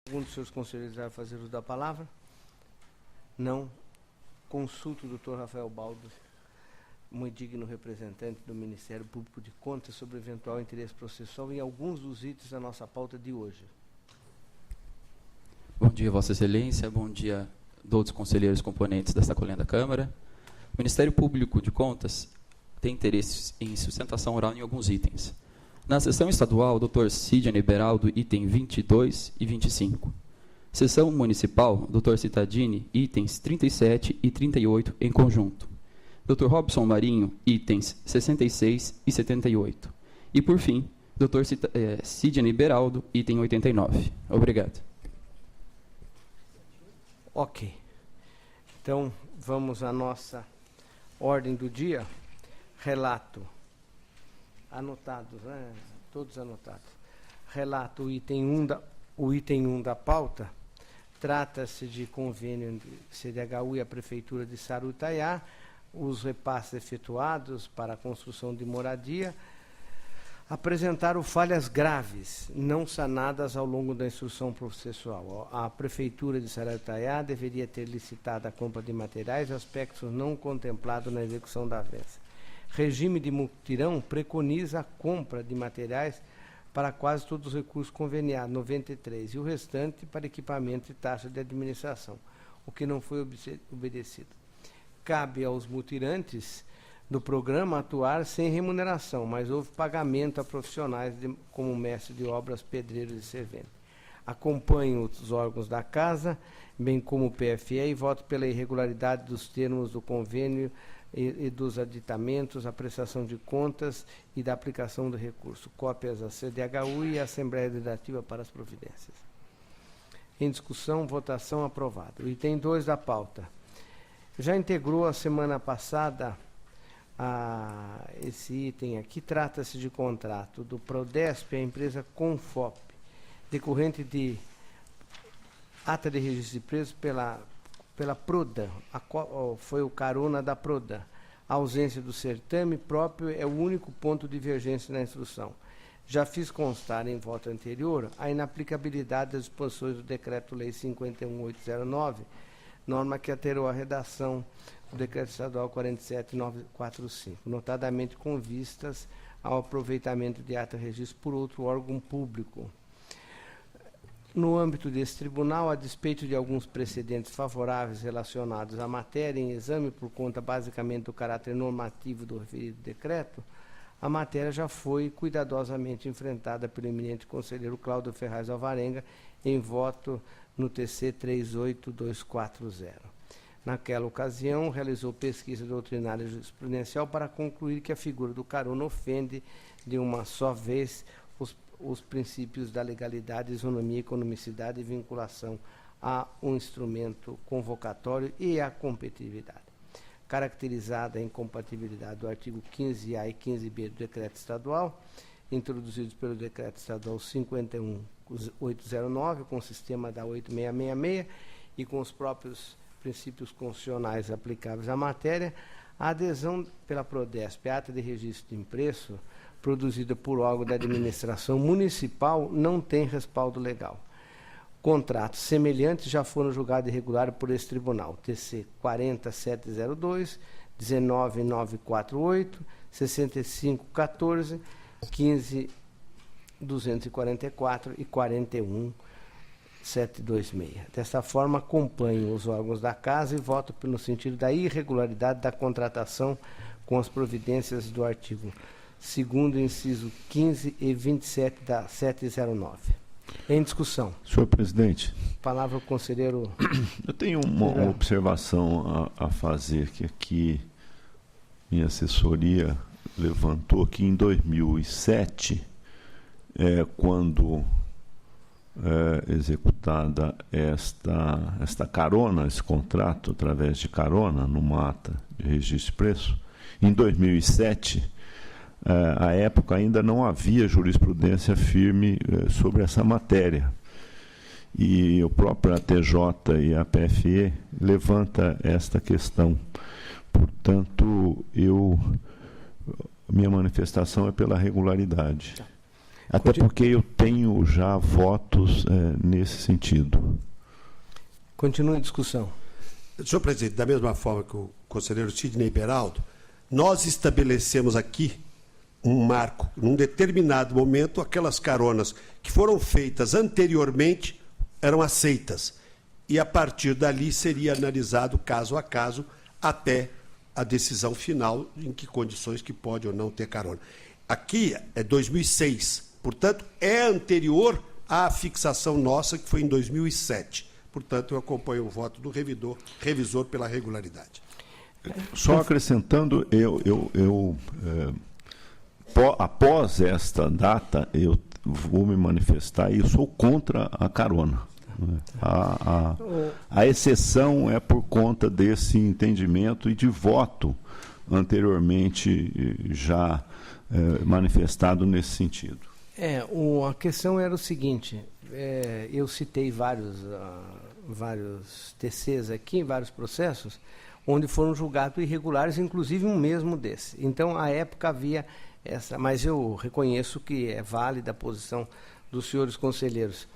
Algum dos seus conselheiros vai fazer uso da palavra? Não. Consulto o Dr. Rafael Baldo, muito digno representante do Ministério Público de Contas, sobre eventual interesse processual em alguns dos itens da nossa pauta de hoje. Bom dia, Vossa Excelência. Bom dia a todos os conselheiros componentes desta colenda Câmara. O Ministério Público de Contas tem interesse em sustentação oral em alguns itens. Na sessão estadual, o Dr. Sidney Beraldo, item 22 e 25. Sessão municipal, Dr. Citadini, itens 37 e 38 em conjunto. Dr. Robson Marinho, itens 66 e 78. E, por fim, Dr. Sidney Beraldo, item 89. Obrigado. Ok. Então, vamos à nossa ordem do dia. Relato. Anotados, né? Todos anotados. Relato o item 1 da pauta. Trata-se de convênio entre CDHU e a Prefeitura de Sarutaiá, os repasses efetuados para a construção de moradia apresentaram falhas graves, não sanadas ao longo da instrução processual. A Prefeitura de Sarutaiá deveria ter licitado a compra de materiais, aspectos não contemplados na execução da avença. Regime de mutirão preconiza a compra de materiais para quase todos os recursos conveniados, 93, e o restante para equipamento e taxa de administração, o que não foi obedecido. Cabe aos mutirantes do programa atuar sem remuneração, mas houve pagamento a profissionais como mestre de obras, pedreiros e serventes. Acompanho os órgãos da Casa, bem como o PFE, e voto pela irregularidade dos termos do convênio e dos aditamentos, a prestação de contas e da aplicação do recurso. Cópias à CDHU e à Assembleia Legislativa para as providências. Em discussão, votação, aprovado. O item 2 da pauta. Já integrou a semana passada esse item aqui. Trata-se de contrato do Prodesp à empresa Confop, decorrente de ata de registro de preços pela Prodan, foi o carona da Prodan. A ausência do certame próprio é o único ponto de divergência na instrução. Já fiz constar em voto anterior a inaplicabilidade das disposições do Decreto-Lei 51.809, norma que alterou a redação do Decreto Estadual 47.945, notadamente com vistas ao aproveitamento de ata de registro por outro órgão público. No âmbito desse tribunal, a despeito de alguns precedentes favoráveis relacionados à matéria em exame por conta basicamente do caráter normativo do referido decreto, a matéria já foi cuidadosamente enfrentada pelo eminente conselheiro Cláudio Ferraz Alvarenga em voto no TC 38240. Naquela ocasião, realizou pesquisa doutrinária e jurisprudencial para concluir que a figura do carona ofende de uma só vez os princípios da legalidade, isonomia, economicidade e vinculação a um instrumento convocatório e à competitividade. Caracterizada a incompatibilidade do artigo 15A e 15B do Decreto Estadual, introduzidos pelo Decreto Estadual 51.809, com o sistema da 8666 e com os próprios princípios constitucionais aplicáveis à matéria, a adesão pela Prodesp à ata de registro de impresso produzida por órgão da administração municipal não tem respaldo legal. Contratos semelhantes já foram julgados irregulares por esse tribunal. TC 40702, 19948, 6514, 15244 e 41726. Dessa forma, acompanho os órgãos da Casa e voto no sentido da irregularidade da contratação com as providências do artigo 2º, inciso 15 e 27 da 709. Em discussão. Senhor presidente. Palavra ao conselheiro. Eu tenho uma observação a fazer, que aqui minha assessoria levantou que em 2007, quando executada esta carona, esse contrato através de carona, numa ata de registro de preço, em 2007, à época ainda não havia jurisprudência firme sobre essa matéria. E o próprio ATJ e a PFE levanta esta questão. Portanto, minha manifestação é pela regularidade. Até porque eu tenho já votos nesse sentido. Continua a discussão. Senhor presidente, da mesma forma que o conselheiro Sidney Beraldo, nós estabelecemos aqui um marco, num determinado momento, aquelas caronas que foram feitas anteriormente eram aceitas. E, a partir dali, seria analisado caso a caso até a decisão final em que condições que pode ou não ter carona. Aqui é 2006, portanto, é anterior à fixação nossa, que foi em 2007. Portanto, eu acompanho o voto do revisor pela regularidade. Só acrescentando, após esta data, eu vou me manifestar e eu sou contra a carona. A exceção é por conta desse entendimento e de voto anteriormente já manifestado nesse sentido. A questão era o seguinte, eu citei vários TCs aqui, vários processos, onde foram julgados irregulares, inclusive um mesmo desse. Então, à época havia essa, mas eu reconheço que é válida a posição dos senhores conselheiros.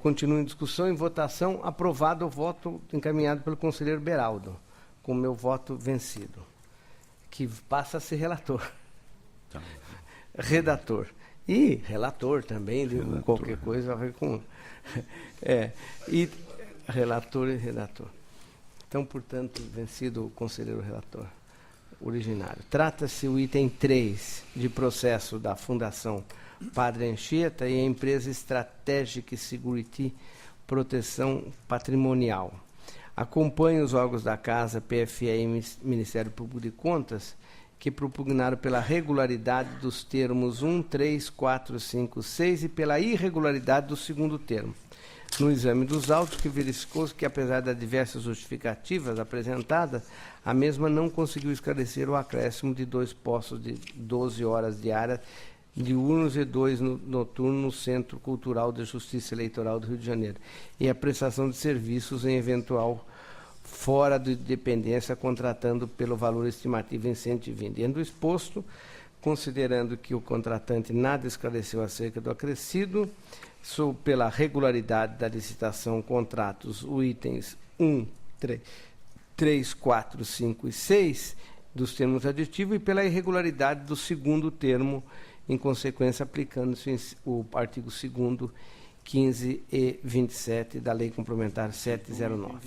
Continuo em discussão, em votação, aprovado o voto encaminhado pelo conselheiro Beraldo, com o meu voto vencido, que passa a ser relator. Tá. Redator. E relator também, relator. Qualquer coisa a ver com... e relator e redator. Então, portanto, vencido o conselheiro relator originário. Trata-se o item 3 de processo da Fundação Padre Anchieta e a empresa Strategic Security Proteção Patrimonial. Acompanho os órgãos da Casa, PFE e Ministério Público de Contas, que propugnaram pela regularidade dos termos 1, 3, 4, 5, 6 e pela irregularidade do segundo termo. No exame dos autos, que verificou que, apesar das diversas justificativas apresentadas, a mesma não conseguiu esclarecer o acréscimo de 2 postos de 12 horas diárias diurnos e 2 noturnos no Centro Cultural de Justiça Eleitoral do Rio de Janeiro, e a prestação de serviços em eventual fora de dependência, contratando pelo valor estimativo em 120. Diante do exposto, considerando que o contratante nada esclareceu acerca do acrescido, pela regularidade da licitação, contratos, os itens 1, 3, 4, 5 e 6 dos termos aditivos e pela irregularidade do segundo termo, em consequência, aplicando-se o artigo 2º, 15 e 27 da Lei Complementar 709.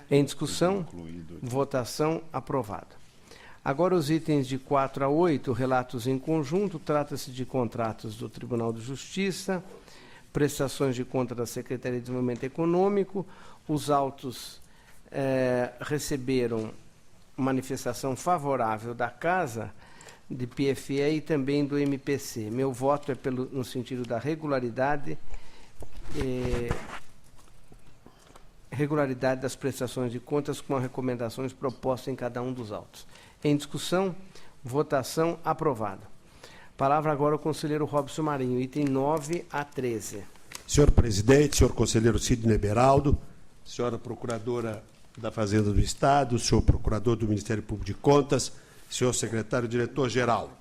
Em discussão, votação, aprovado. Agora, os itens de 4 a 8, relatos em conjunto, trata-se de contratos do Tribunal de Justiça, prestações de conta da Secretaria de Desenvolvimento Econômico. Os autos receberam manifestação favorável da Casa, de PFE e também do MPC. Meu voto é no sentido da regularidade das prestações de contas com as recomendações propostas em cada um dos autos. Em discussão, votação, aprovado. Palavra agora ao conselheiro Robson Marinho, item 9 a 13. Senhor presidente, senhor conselheiro Sidney Beraldo, senhora procuradora da Fazenda do Estado, senhor procurador do Ministério Público de Contas, senhor secretário-diretor-geral.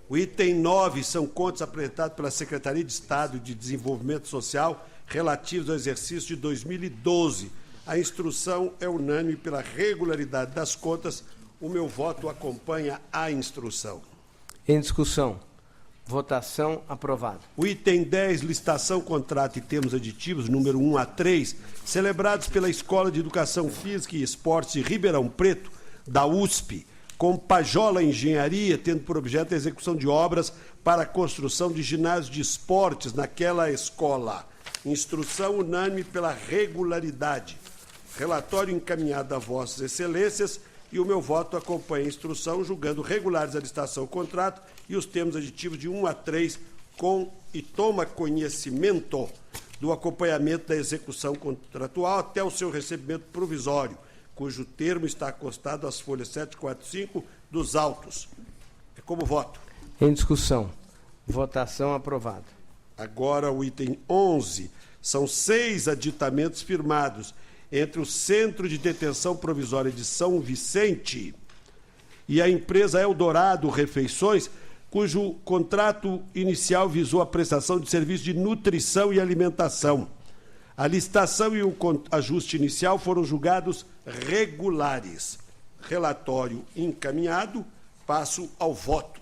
O item 9 são contas apresentadas pela Secretaria de Estado de Desenvolvimento Social relativos ao exercício de 2012. A instrução é unânime pela regularidade das contas. O meu voto acompanha a instrução. Em discussão. Votação, aprovado. O item 10, licitação, contrato e termos aditivos, número 1 a 3, celebrados pela Escola de Educação Física e Esportes de Ribeirão Preto, da USP, com Pajola Engenharia, tendo por objeto a execução de obras para a construção de ginásio de esportes naquela escola. Instrução unânime pela regularidade. Relatório encaminhado a vossas excelências e o meu voto acompanha a instrução, julgando regulares a licitação, o contrato e os termos aditivos de 1 a 3, e toma conhecimento do acompanhamento da execução contratual até o seu recebimento provisório, cujo termo está acostado às folhas 745 dos autos. É como voto. Em discussão. Votação, aprovado. Agora o item 11. São 6 aditamentos firmados entre o Centro de Detenção Provisória de São Vicente e a empresa Eldorado Refeições cujo contrato inicial visou a prestação de serviço de nutrição e alimentação. A licitação e o ajuste inicial foram julgados regulares. Relatório encaminhado, passo ao voto.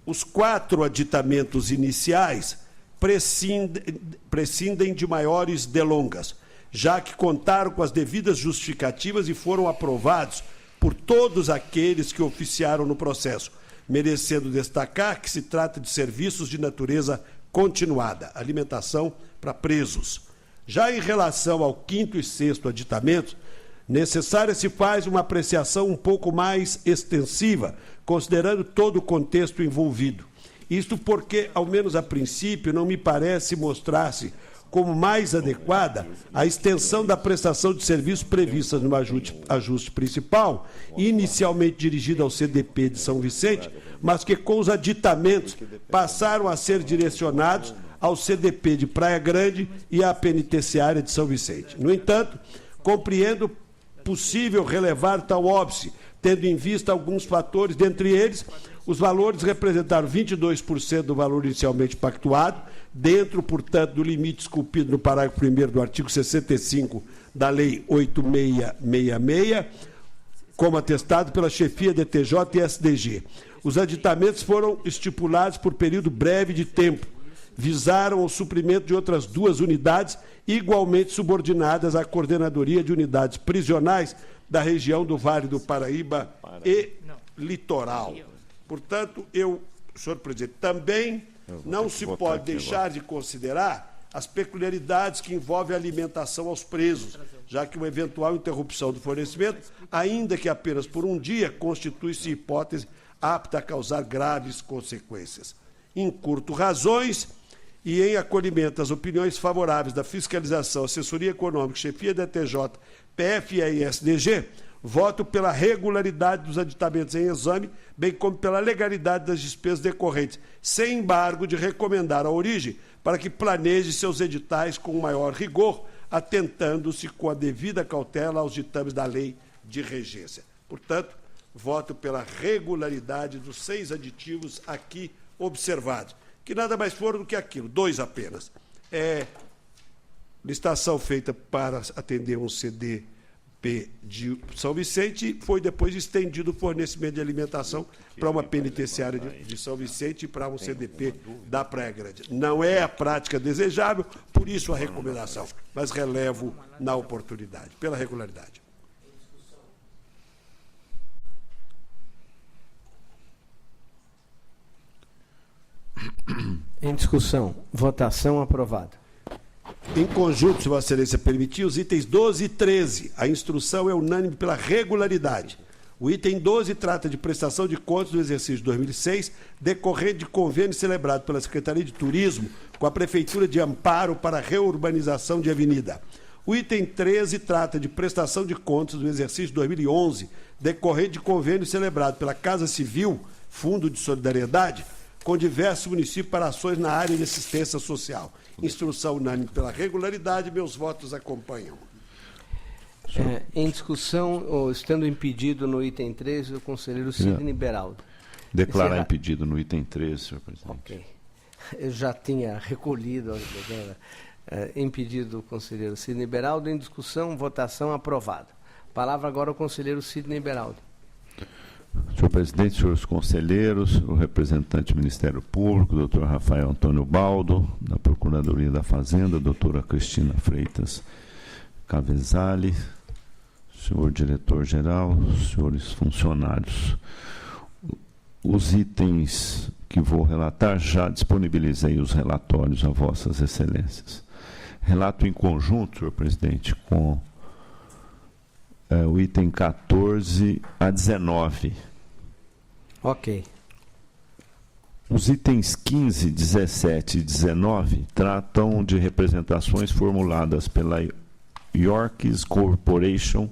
Os 4 aditamentos iniciais prescindem de maiores delongas, já que contaram com as devidas justificativas e foram aprovados por todos aqueles que oficiaram no processo, merecendo destacar que se trata de serviços de natureza continuada, alimentação para presos. Já em relação ao 5º e 6º aditamentos, necessária se faz uma apreciação um pouco mais extensiva, considerando todo o contexto envolvido. Isto porque, ao menos a princípio, não me parece mostrar-se como mais adequada a extensão da prestação de serviços prevista no ajuste principal, inicialmente dirigido ao CDP de São Vicente, mas que com os aditamentos passaram a ser direcionados ao CDP de Praia Grande e à penitenciária de São Vicente. No entanto, compreendo possível relevar tal óbice, tendo em vista alguns fatores, dentre eles, os valores representaram 22% do valor inicialmente pactuado, dentro, portanto, do limite esculpido no parágrafo 1º do artigo 65 da Lei 8666, como atestado pela chefia DTJ e SDG. Os aditamentos foram estipulados por período breve de tempo, visaram o suprimento de outras 2 unidades igualmente subordinadas à Coordenadoria de Unidades Prisionais da região do Vale do Paraíba e Litoral. Portanto, senhor presidente, também não se pode deixar de considerar as peculiaridades que envolvem a alimentação aos presos, já que uma eventual interrupção do fornecimento, ainda que apenas por um dia, constitui-se hipótese apta a causar graves consequências. Encurto razões e, em acolhimento às opiniões favoráveis da Fiscalização, Assessoria Econômica, Chefia da TJ, PFE e SDG, voto pela regularidade dos aditamentos em exame, bem como pela legalidade das despesas decorrentes, sem embargo de recomendar a origem para que planeje seus editais com maior rigor, atentando-se com a devida cautela aos ditames da lei de regência. Portanto, voto pela regularidade dos 6 aditivos aqui observados, que nada mais foram do que aquilo, 2 apenas. Licitação feita para atender um CDP de São Vicente, foi depois estendido o fornecimento de alimentação para uma penitenciária de São Vicente e para um CDP da Praia Grande. Não é a prática desejável, por isso a recomendação, mas relevo na oportunidade, pela regularidade. Em discussão, votação aprovada. Em conjunto, se Vossa Excelência permitir, os itens 12 e 13. A instrução é unânime pela regularidade. O item 12 trata de prestação de contas do exercício de 2006, decorrente de convênio celebrado pela Secretaria de Turismo com a Prefeitura de Amparo para a reurbanização de avenida. O item 13 trata de prestação de contas do exercício de 2011, decorrente de convênio celebrado pela Casa Civil, Fundo de Solidariedade, com diversos municípios para ações na área de assistência social. Instrução unânime pela regularidade, meus votos acompanham. Em discussão, estando impedido no item 13, o conselheiro Sidney Beraldo. Declarar impedido no item 13, senhor presidente. Ok. Eu já tinha recolhido, impedido o conselheiro Sidney Beraldo. Em discussão, votação aprovada. Palavra agora ao conselheiro Sidney Beraldo. Senhor presidente, senhores conselheiros, o representante do Ministério Público, doutor Rafael Antônio Baldo, da Procuradoria da Fazenda, doutora Cristina Freitas Cavezali, senhor diretor-geral, senhores funcionários. Os itens que vou relatar, já disponibilizei os relatórios a vossas excelências. Relato em conjunto, senhor presidente, com o item 14 a 19. Ok. Os itens 15, 17 e 19 tratam de representações formuladas pela York's Corporation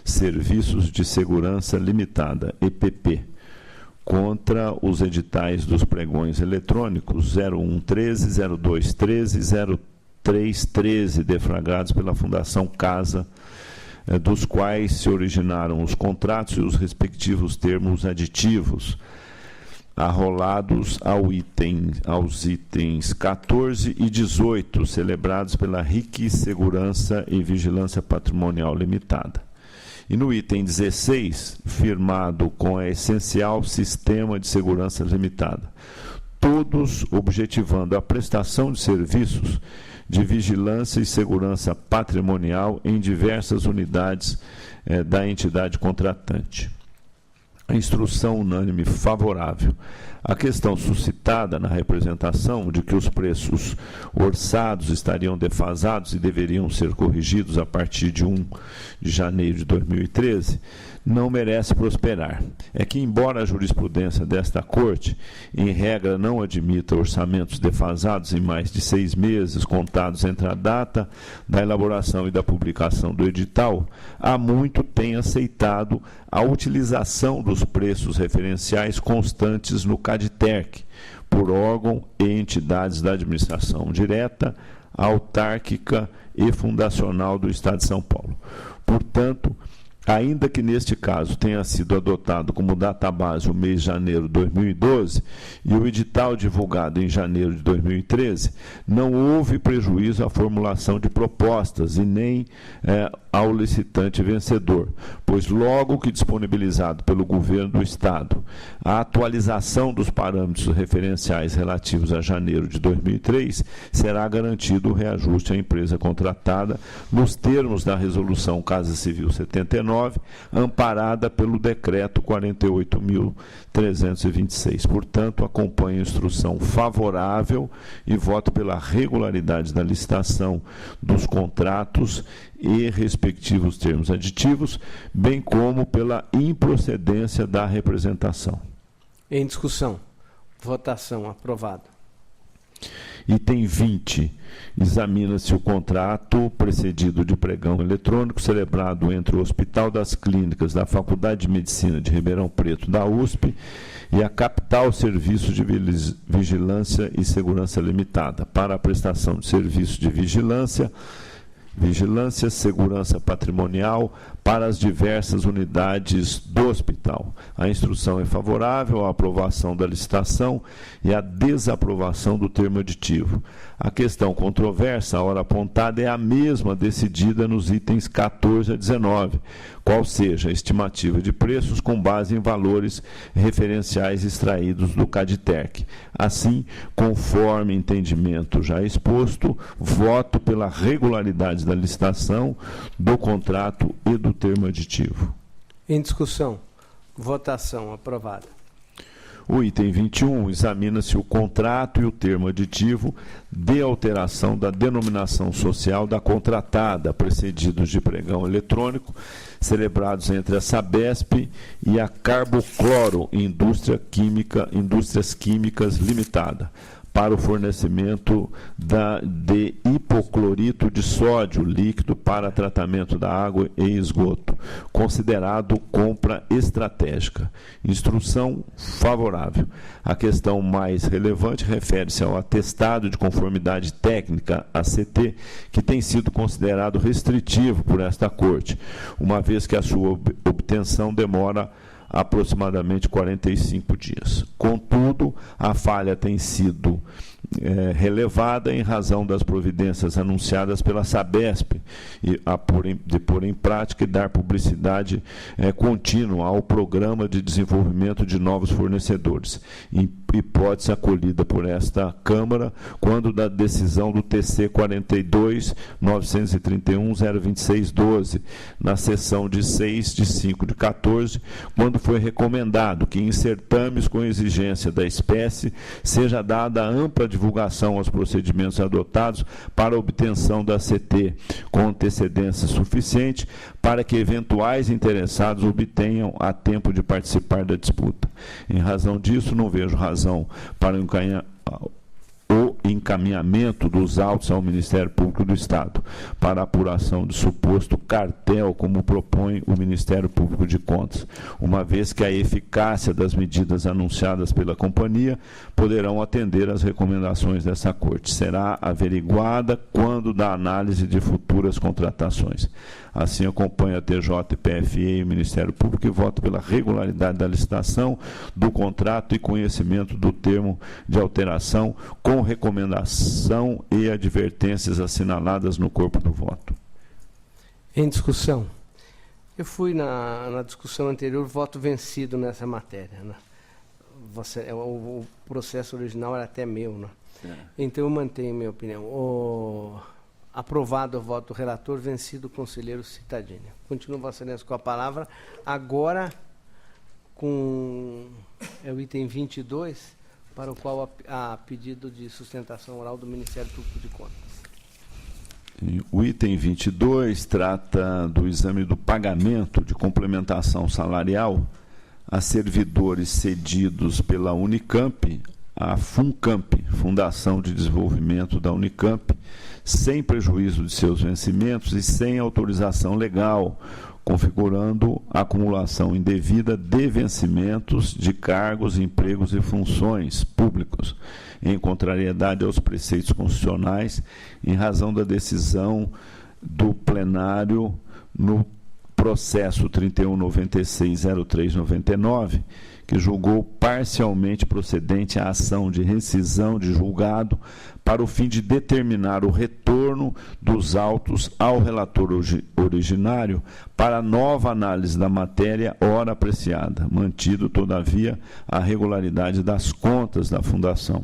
Serviços de Segurança Limitada, EPP, contra os editais dos pregões eletrônicos 0113, 0213 e 0313, deflagrados pela Fundação Casa dos quais se originaram os contratos e os respectivos termos aditivos, arrolados aos itens 14 e 18, celebrados pela RIC Segurança e Vigilância Patrimonial Limitada. E no item 16, firmado com a Essencial Sistema de Segurança Limitada, todos objetivando a prestação de serviços de vigilância e segurança patrimonial em diversas unidades da entidade contratante. A instrução unânime favorável. A questão suscitada na representação de que os preços orçados estariam defasados e deveriam ser corrigidos a partir de 1 de janeiro de 2013 não merece prosperar. É que, embora a jurisprudência desta Corte, em regra, não admita orçamentos defasados em mais de 6 meses contados entre a data da elaboração e da publicação do edital, há muito tem aceitado a utilização dos preços referenciais constantes no CADTERC, por órgão e entidades da administração direta, autárquica e fundacional do Estado de São Paulo. Portanto, ainda que neste caso tenha sido adotado como database o mês de janeiro de 2012 e o edital divulgado em janeiro de 2013, não houve prejuízo à formulação de propostas e nem ao licitante vencedor, pois logo que disponibilizado pelo governo do Estado a atualização dos parâmetros referenciais relativos a janeiro de 2003, será garantido o reajuste à empresa contratada nos termos da Resolução Casa Civil 79, amparada pelo Decreto 48.326. Portanto, acompanho a instrução favorável e voto pela regularidade da licitação dos contratos e respectivos termos aditivos, bem como pela improcedência da representação. Em discussão. Votação. Aprovado. Item 20. Examina-se o contrato precedido de pregão eletrônico celebrado entre o Hospital das Clínicas da Faculdade de Medicina de Ribeirão Preto, da USP, e a Capital Serviços de Vigilância e Segurança Limitada, para a prestação de serviços de vigilância, segurança patrimonial para as diversas unidades do hospital. A instrução é favorável à aprovação da licitação e à desaprovação do termo aditivo. A questão controversa, a hora apontada, é a mesma decidida nos itens 14 a 19, qual seja a estimativa de preços com base em valores referenciais extraídos do CADTERC. Assim, conforme entendimento já exposto, voto pela regularidade da licitação, do contrato e do termo aditivo. Em discussão. Votação. Aprovada. O item 21, examina-se o contrato e o termo aditivo de alteração da denominação social da contratada, precedidos de pregão eletrônico, celebrados entre a Sabesp e a Carbocloro Indústrias Químicas Limitada, para o fornecimento de hipoclorito de sódio líquido para tratamento da água e esgoto, considerado compra estratégica. Instrução favorável. A questão mais relevante refere-se ao atestado de conformidade técnica, ACT, que tem sido considerado restritivo por esta Corte, uma vez que a sua obtenção demora aproximadamente 45 dias. Contudo, a falha tem sido relevada em razão das providências anunciadas pela Sabesp de pôr em prática e dar publicidade contínua ao programa de desenvolvimento de novos fornecedores, hipótese acolhida por esta Câmara quando da decisão do TC 42.931.026.12, na sessão de 6 de 5 de 14, quando foi recomendado que em certames com exigência da espécie seja dada ampla divulgação aos procedimentos adotados para a obtenção da CT com antecedência suficiente para que eventuais interessados obtenham a tempo de participar da disputa. Em razão disso, não vejo razão para o encaminhamento dos autos ao Ministério Público do Estado para apuração de suposto cartel, como propõe o Ministério Público de Contas, uma vez que a eficácia das medidas anunciadas pela companhia poderão atender às recomendações dessa Corte. Será averiguada quando participando da análise de futuras contratações. Assim, acompanho a TJ, PFE e o Ministério Público e voto pela regularidade da licitação, do contrato e conhecimento do termo de alteração, com recomendação e advertências assinaladas no corpo do voto. Em discussão. Eu fui na discussão anterior voto vencido nessa matéria, né? O processo original era até meu, né? Então eu mantenho minha opinião. Aprovado o voto do relator, vencido o conselheiro Cittadini. Continuo, Vossa Excelência, com a palavra. Agora, com o item 22, para o qual há pedido de sustentação oral do Ministério Público de Contas. O item 22 trata do exame do pagamento de complementação salarial a servidores cedidos pela Unicamp à FUNCAMP, Fundação de Desenvolvimento da Unicamp, sem prejuízo de seus vencimentos e sem autorização legal, configurando acumulação indevida de vencimentos de cargos, empregos e funções públicos, em contrariedade aos preceitos constitucionais, em razão da decisão do plenário no processo 3196-0399, que julgou parcialmente procedente a ação de rescisão de julgado para o fim de determinar o retorno dos autos ao relator originário para nova análise da matéria ora apreciada, mantido, todavia, a regularidade das contas da Fundação.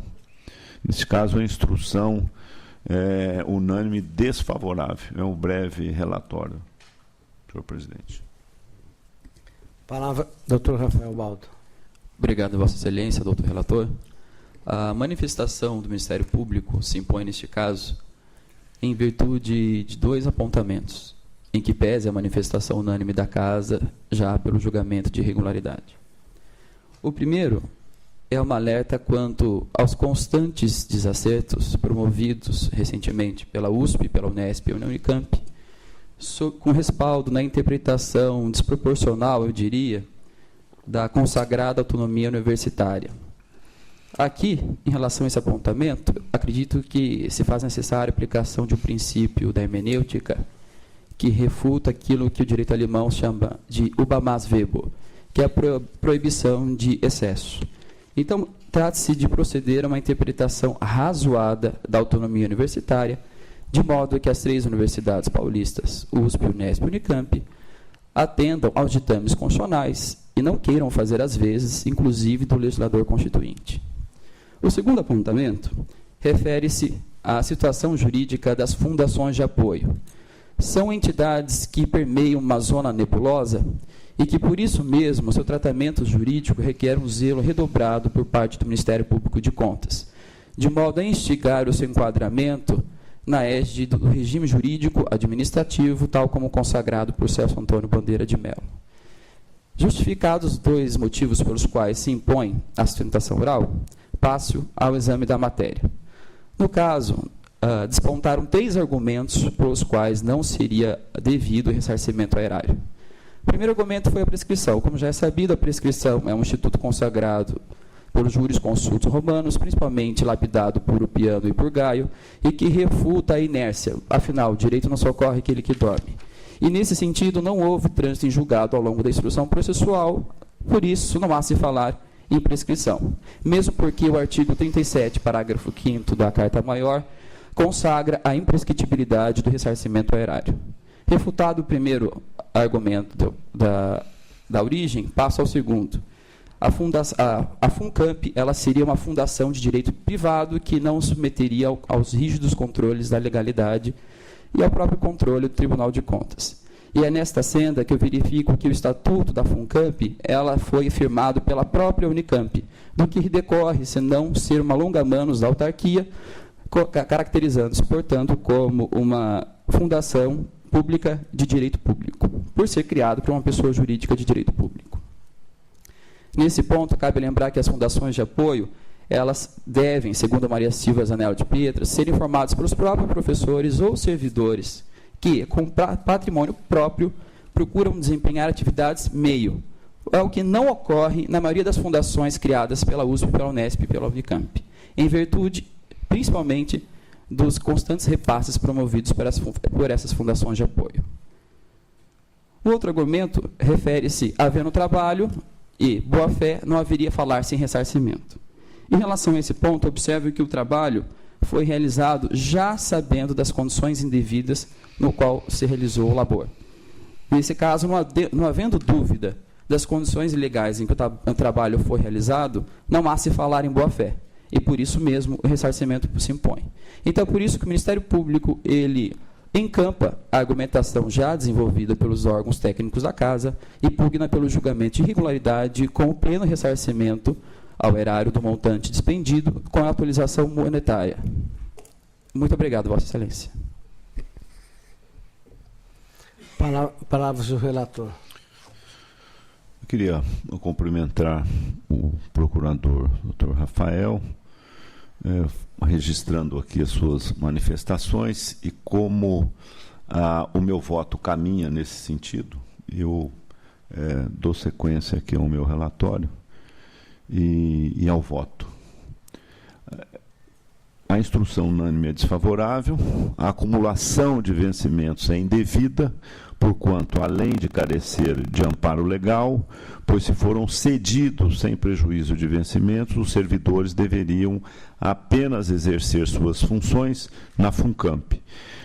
Neste caso, a instrução é unânime desfavorável. É um breve relatório, senhor presidente. Palavra, doutor Rafael Baldo. Obrigado, Vossa Excelência, doutor relator. A manifestação do Ministério Público se impõe, neste caso, em virtude de dois apontamentos, em que pese a manifestação unânime da Casa já pelo julgamento de irregularidade. O primeiro é uma alerta quanto aos constantes desacertos promovidos recentemente pela USP, pela Unesp e pela Unicamp, com respaldo na interpretação desproporcional, eu diria, da consagrada autonomia universitária. Aqui, em relação a esse apontamento, acredito que se faz necessária a aplicação de um princípio da hermenêutica que refuta aquilo que o direito alemão chama de Übermaßverbot, que é a proibição de excesso. Então, trata-se de proceder a uma interpretação razoada da autonomia universitária, de modo que as três universidades paulistas, USP, Unesp e Unicamp, atendam aos ditames constitucionais e não queiram fazer as vezes, inclusive, do legislador constituinte. O segundo apontamento refere-se à situação jurídica das fundações de apoio. São entidades que permeiam uma zona nebulosa e que, por isso mesmo, seu tratamento jurídico requer um zelo redobrado por parte do Ministério Público de Contas, de modo a instigar o seu enquadramento na égide do regime jurídico administrativo, tal como consagrado por Celso Antônio Bandeira de Mello. Justificados os dois motivos pelos quais se impõe a sustentação oral, passo ao exame da matéria. No caso, despontaram 3 argumentos pelos quais não seria devido o ressarcimento ao erário. O primeiro argumento foi a prescrição. Como já é sabido, a prescrição é um instituto consagrado pelos jurisconsultos romanos, principalmente lapidado por Ulpiano e por Gaio, e que refuta a inércia. Afinal, o direito não socorre aquele que dorme. E, nesse sentido, não houve trânsito em julgado ao longo da instrução processual, por isso não há se falar em prescrição. Mesmo porque o artigo 37, parágrafo 5º da Carta Maior, consagra a imprescritibilidade do ressarcimento ao erário. Refutado o primeiro argumento da origem, passo ao segundo. A FUNCAMP ela seria uma fundação de direito privado que não submeteria aos rígidos controles da legalidade e ao próprio controle do Tribunal de Contas. E é nesta senda que eu verifico que o Estatuto da FUNCAMP ela foi firmado pela própria Unicamp, do que decorre, senão ser uma longa-manos da autarquia, caracterizando-se, portanto, como uma fundação pública de direito público, por ser criado por uma pessoa jurídica de direito público. Nesse ponto, cabe lembrar que as fundações de apoio, elas devem, segundo Maria Silva Zanello de Pietras, ser informadas pelos próprios professores ou servidores que, com patrimônio próprio, procuram desempenhar atividades meio. É o que não ocorre na maioria das fundações criadas pela USP, pela Unesp e pela Unicamp, em virtude, principalmente, dos constantes repasses promovidos por essas fundações de apoio. O outro argumento refere-se, havendo trabalho e boa-fé, não haveria falar-se em ressarcimento. Em relação a esse ponto, observe que o trabalho foi realizado já sabendo das condições indevidas no qual se realizou o labor. Nesse caso, não havendo dúvida das condições ilegais em que o trabalho foi realizado, não há se falar em boa-fé. E, por isso mesmo, o ressarcimento se impõe. Então, por isso que o Ministério Público, ele encampa a argumentação já desenvolvida pelos órgãos técnicos da Casa e pugna pelo julgamento de irregularidade com o pleno ressarcimento ao erário do montante despendido com a atualização monetária. Muito obrigado, Vossa Excelência. Palavras do relator. Eu queria cumprimentar o procurador Dr. Rafael, registrando aqui as suas manifestações e como o meu voto caminha nesse sentido. Eu dou sequência aqui ao meu relatório e ao voto. A instrução unânime é desfavorável, a acumulação de vencimentos é indevida, porquanto, além de carecer de amparo legal, pois se foram cedidos sem prejuízo de vencimentos, os servidores deveriam apenas exercer suas funções na FUNCAMP,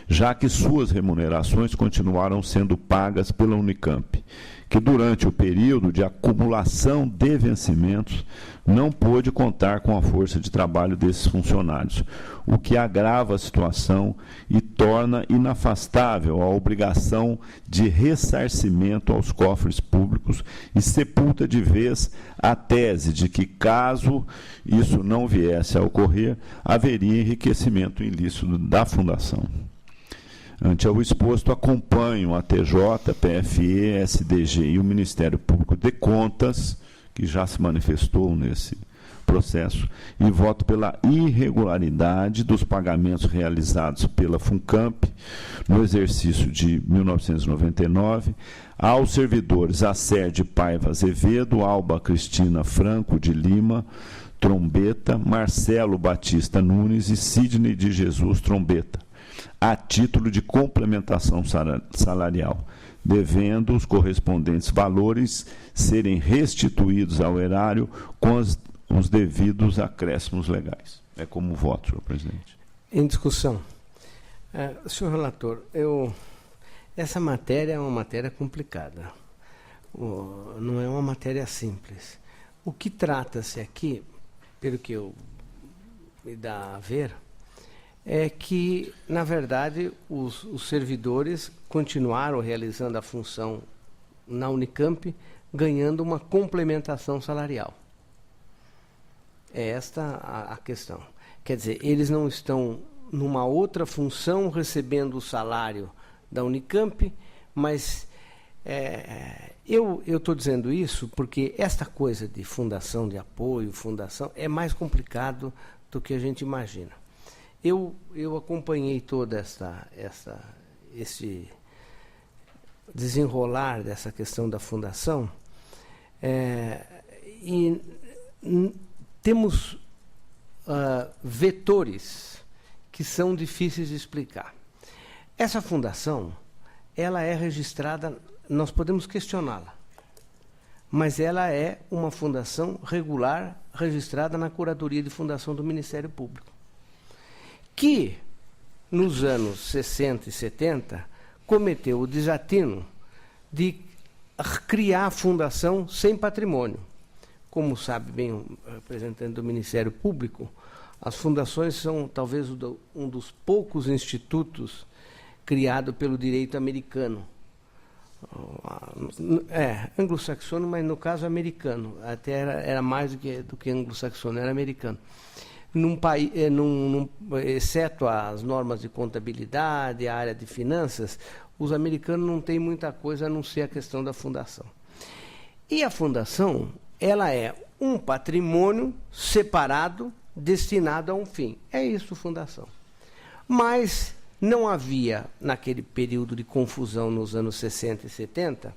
já que suas remunerações continuaram sendo pagas pela Unicamp, que durante o período de acumulação de vencimentos não pôde contar com a força de trabalho desses funcionários, o que agrava a situação e torna inafastável a obrigação de ressarcimento aos cofres públicos e sepulta de vez a tese de que, caso isso não viesse a ocorrer, haveria enriquecimento ilícito da Fundação. Ante ao exposto, acompanho a TJ, PFE, SDG e o Ministério Público de Contas, que já se manifestou nesse processo, e voto pela irregularidade dos pagamentos realizados pela FUNCAMP no exercício de 1999 aos servidores Acer de Paiva Azevedo, Alba Cristina Franco de Lima, Trombeta, Marcelo Batista Nunes e Sidney de Jesus Trombeta, a título de complementação salarial, devendo os correspondentes valores serem restituídos ao erário com os devidos acréscimos legais. É como voto, senhor presidente. Em discussão. Senhor relator, essa matéria é uma matéria complicada. Não é uma matéria simples. O que trata-se aqui, pelo que me dá a ver, é que, na verdade, os servidores continuaram realizando a função na Unicamp, ganhando uma complementação salarial. É esta a questão. Quer dizer, eles não estão numa outra função recebendo o salário da Unicamp, mas eu estou dizendo isso porque esta coisa de fundação de apoio, fundação, é mais complicado do que a gente imagina. Eu acompanhei todo esse desenrolar dessa questão da fundação e temos vetores que são difíceis de explicar. Essa fundação, ela é registrada, nós podemos questioná-la, mas ela é uma fundação regular registrada na Curadoria de Fundação do Ministério Público, que, nos anos 60 e 70, cometeu o desatino de criar a fundação sem patrimônio. Como sabe bem o representante do Ministério Público, as fundações são talvez um dos poucos institutos criado pelo direito americano. Anglo-saxônico, mas no caso americano. Até era mais do que anglo-saxônico, era americano. Exceto as normas de contabilidade, a área de finanças, os americanos não têm muita coisa a não ser a questão da fundação. E a fundação, ela é um patrimônio separado, destinado a um fim. É isso, fundação. Mas não havia, naquele período de confusão nos anos 60 e 70,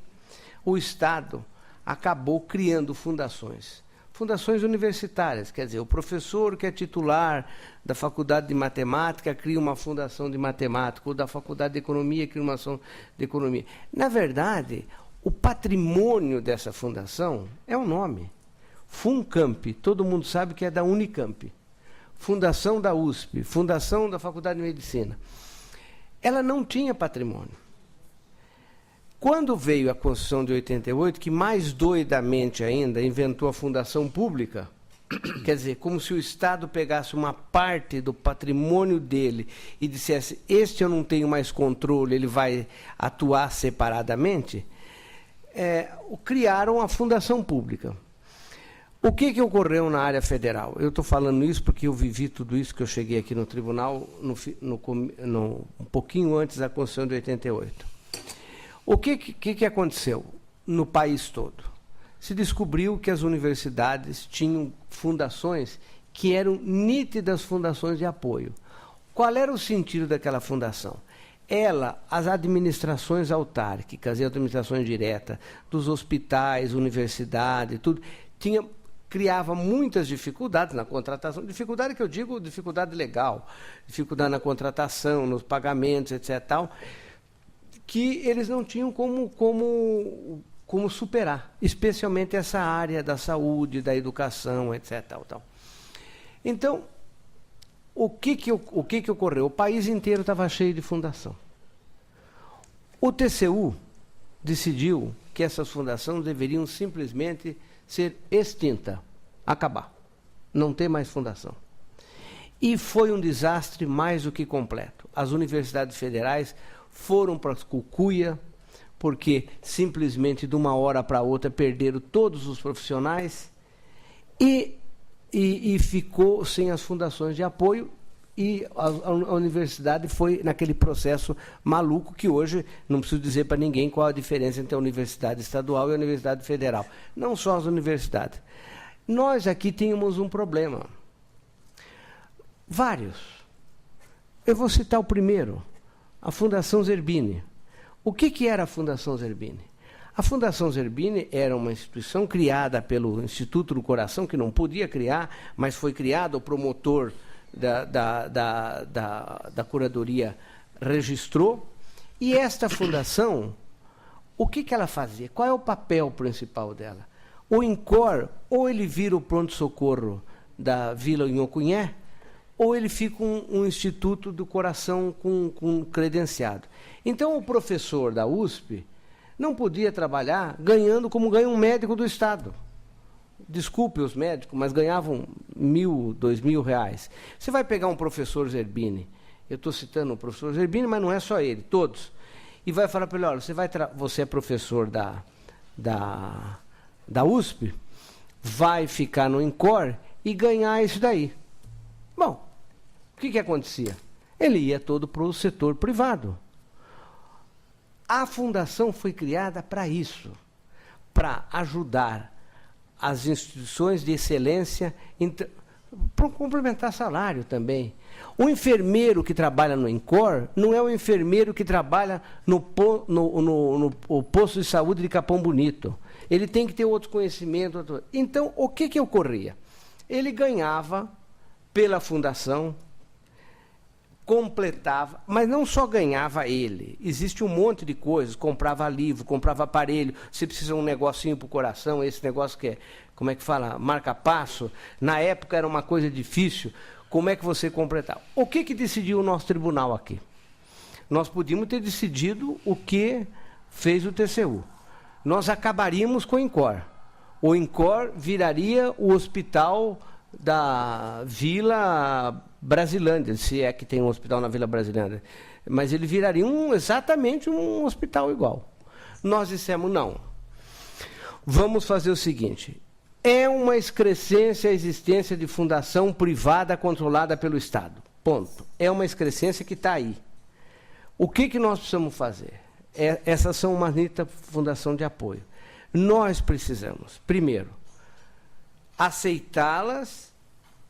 o Estado acabou criando fundações. Fundações universitárias, quer dizer, o professor que é titular da Faculdade de Matemática cria uma fundação de matemática, ou da Faculdade de Economia cria uma ação de economia. Na verdade, o patrimônio dessa fundação é o nome. FUNCAMP, todo mundo sabe que é da Unicamp. Fundação da USP, Fundação da Faculdade de Medicina. Ela não tinha patrimônio. Quando veio a Constituição de 88, que mais doidamente ainda inventou a fundação pública, quer dizer, como se o Estado pegasse uma parte do patrimônio dele e dissesse, este eu não tenho mais controle, ele vai atuar separadamente, criaram a fundação pública. O que ocorreu na área federal? Eu estou falando isso porque eu vivi tudo isso que eu cheguei aqui no tribunal um pouquinho antes da Constituição de 88. O que aconteceu no país todo? Se descobriu que as universidades tinham fundações que eram nítidas fundações de apoio. Qual era o sentido daquela fundação? As administrações autárquicas e administrações diretas, dos hospitais, universidade, tudo, criava muitas dificuldades na contratação. Dificuldade que eu digo, dificuldade legal, dificuldade na contratação, nos pagamentos, etc. Tal, que eles não tinham como superar, especialmente essa área da saúde, da educação, etc. Tal. Então, o que ocorreu? O país inteiro estava cheio de fundação. O TCU decidiu que essas fundações deveriam simplesmente ser extintas, acabar, não ter mais fundação. E foi um desastre mais do que completo. As universidades federais foram para a cucuia, porque simplesmente de uma hora para outra perderam todos os profissionais e ficou sem as fundações de apoio, e a universidade foi naquele processo maluco que hoje não preciso dizer para ninguém qual a diferença entre a universidade estadual e a universidade federal. Não só as universidades. Nós aqui tínhamos um problema. Vários. Eu vou citar o primeiro. A Fundação Zerbini. O que era a Fundação Zerbini? A Fundação Zerbini era uma instituição criada pelo Instituto do Coração, que não podia criar, mas foi criado, o promotor da curadoria registrou, e esta fundação, o que ela fazia? Qual é o papel principal dela? O INCOR, ou ele vira o pronto-socorro da Vila Inhocuné, ou ele fica um instituto do coração com credenciado. Então, o professor da USP não podia trabalhar ganhando como ganha um médico do Estado. Desculpe os médicos, mas ganhavam R$1.000, R$2.000. Você vai pegar um professor Zerbini, eu estou citando o professor Zerbini, mas não é só ele, todos, e vai falar para ele, olha, você é professor da USP, vai ficar no INCOR e ganhar isso daí. Bom, o que acontecia? Ele ia todo para o setor privado. A fundação foi criada para isso, para ajudar as instituições de excelência, para complementar salário também. O enfermeiro que trabalha no INCOR não é o enfermeiro que trabalha no posto de saúde de Capão Bonito. Ele tem que ter outro conhecimento. Então, o que ocorria? Ele ganhava pela fundação, completava, mas não só ganhava ele, existe um monte de coisas, comprava livro, comprava aparelho, você precisa de um negocinho para o coração, esse negócio que é, como é que fala, marca-passo, na época era uma coisa difícil, como é que você completava? O que decidiu o nosso tribunal aqui? Nós podíamos ter decidido o que fez o TCU. Nós acabaríamos com o INCOR. O INCOR viraria o hospital da Vila Brasilândia, se é que tem um hospital na Vila Brasilândia, mas ele viraria exatamente um hospital igual. Nós dissemos, não, vamos fazer o seguinte, é uma excrescência a existência de fundação privada controlada pelo Estado, ponto. É uma excrescência que está aí. O que nós precisamos fazer? Essas são uma nítida fundação de apoio. Nós precisamos, primeiro, aceitá-las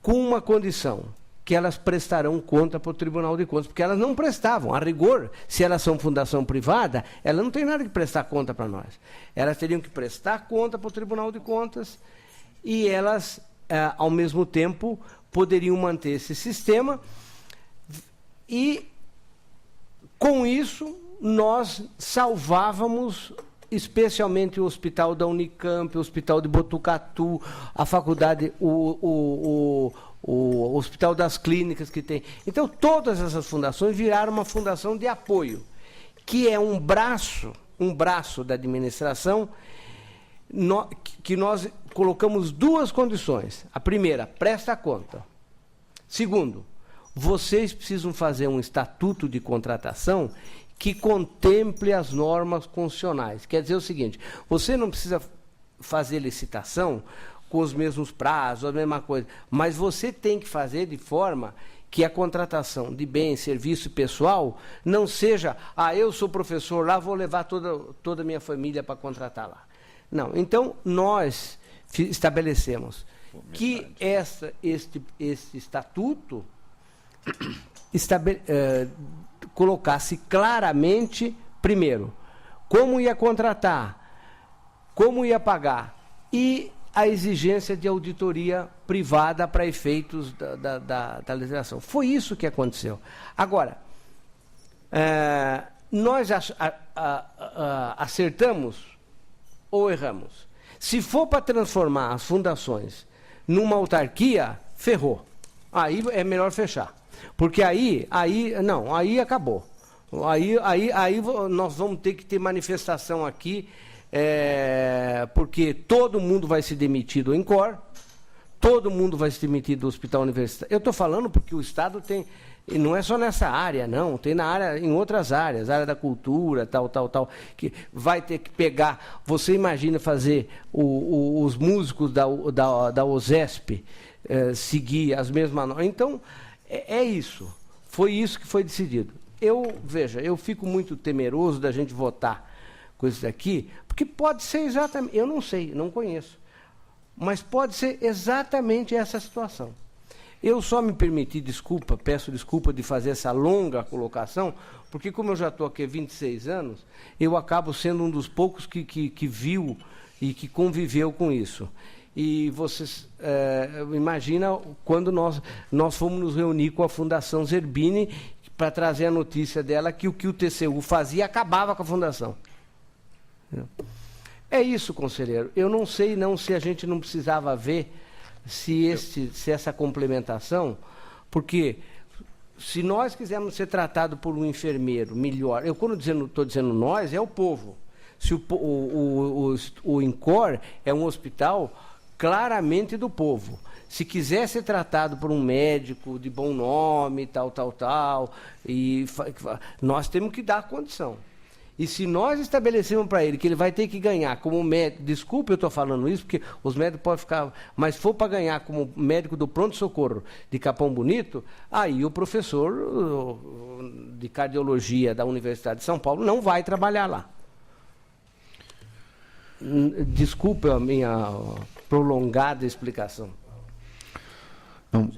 com uma condição, que elas prestarão conta para o Tribunal de Contas, porque elas não prestavam, a rigor, se elas são fundação privada, elas não têm nada que prestar conta para nós. Elas teriam que prestar conta para o Tribunal de Contas e elas, ao mesmo tempo, poderiam manter esse sistema, e, com isso, nós salvávamos especialmente o hospital da Unicamp, o hospital de Botucatu, a faculdade, o Hospital das Clínicas que tem. Então, todas essas fundações viraram uma fundação de apoio, que é um braço da administração, que nós colocamos duas condições. A primeira, presta conta. Segundo, vocês precisam fazer um estatuto de contratação que contemple as normas constitucionais. Quer dizer o seguinte, você não precisa fazer licitação com os mesmos prazos, a mesma coisa, mas você tem que fazer de forma que a contratação de bem, serviço e pessoal não seja, eu sou professor lá, vou levar toda a minha família para contratar lá. Não, então nós estabelecemos que este estatuto colocasse claramente, primeiro, como ia contratar, como ia pagar, e a exigência de auditoria privada para efeitos da legislação. Foi isso que aconteceu. Agora, nós acertamos ou erramos? Se for para transformar as fundações numa autarquia, ferrou. Aí é melhor fechar. Porque aí acabou. Aí nós vamos ter que ter manifestação aqui, porque todo mundo vai se demitir do INCOR, todo mundo vai se demitir do Hospital Universitário. Eu estou falando porque o Estado tem, e não é só nessa área, não, tem em outras áreas, área da cultura, tal, que vai ter que pegar. Você imagina fazer os músicos da OSESP seguir as mesmas normas. Então, é isso. Foi isso que foi decidido. Eu fico muito temeroso da gente votar com isso daqui, porque pode ser exatamente, eu não sei, não conheço, mas pode ser exatamente essa situação. Eu só me permiti, peço desculpa de fazer essa longa colocação, porque como eu já estou aqui há 26 anos, eu acabo sendo um dos poucos que viu e que conviveu com isso. E vocês imaginam quando nós fomos nos reunir com a Fundação Zerbini para trazer a notícia dela que o TCU fazia acabava com a Fundação. É isso, conselheiro. Eu não sei se a gente não precisava ver se essa complementação, porque se nós quisermos ser tratados por um enfermeiro melhor, eu quando estou dizendo nós, é o povo. Se o INCOR é um hospital claramente do povo. Se quiser ser tratado por um médico de bom nome, tal, nós temos que dar condição. E se nós estabelecemos para ele que ele vai ter que ganhar como médico, desculpe eu estou falando isso, porque os médicos podem ficar, mas for para ganhar como médico do pronto-socorro de Capão Bonito, aí o professor de cardiologia da Universidade de São Paulo não vai trabalhar lá. Desculpe a minha prolongada explicação. Não,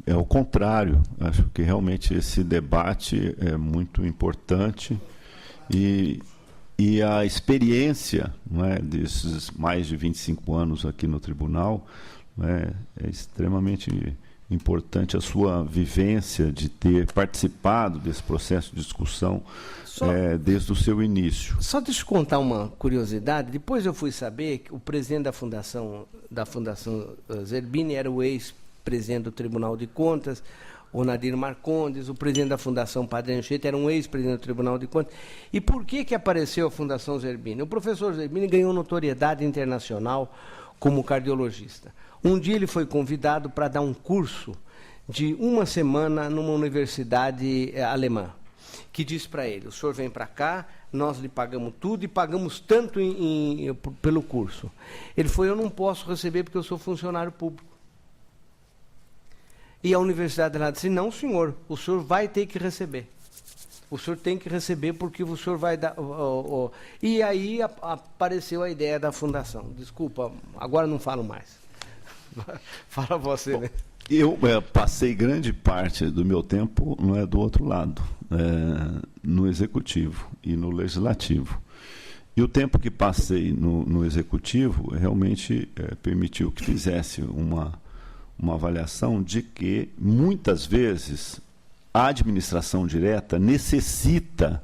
é o contrário. Acho que realmente esse debate é muito importante e a experiência, não é, desses mais de 25 anos aqui no tribunal, não é extremamente importante a sua vivência de ter participado desse processo de discussão desde o seu início. Só deixa eu contar uma curiosidade. Depois eu fui saber que o presidente da Fundação Zerbini era o ex-presidente do Tribunal de Contas, o Nadir Marcondes, o presidente da Fundação Padre Anchieta era um ex-presidente do Tribunal de Contas. E por que apareceu a Fundação Zerbini? O professor Zerbini ganhou notoriedade internacional como cardiologista. Um dia ele foi convidado para dar um curso de uma semana numa universidade alemã, que disse para ele, o senhor vem para cá, nós lhe pagamos tudo e pagamos tanto pelo curso. Ele foi, eu não posso receber porque eu sou funcionário público. E a universidade lá disse, não senhor, o senhor vai ter que receber. O senhor tem que receber porque o senhor vai dar... E aí apareceu a ideia da fundação. Desculpa, agora não falo mais. Fala você, né? Eu passei grande parte do meu tempo do outro lado, no executivo e no legislativo. E o tempo que passei no Executivo realmente permitiu que fizesse uma avaliação de que, muitas vezes, a administração direta necessita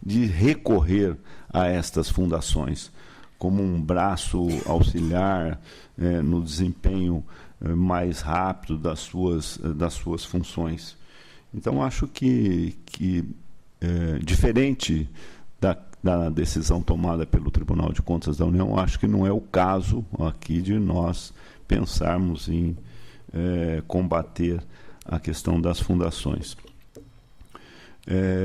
de recorrer a estas fundações como um braço auxiliar no desempenho mais rápido das suas funções. Então, acho que diferente da decisão tomada pelo Tribunal de Contas da União, acho que não é o caso aqui de nós pensarmos em combater a questão das fundações.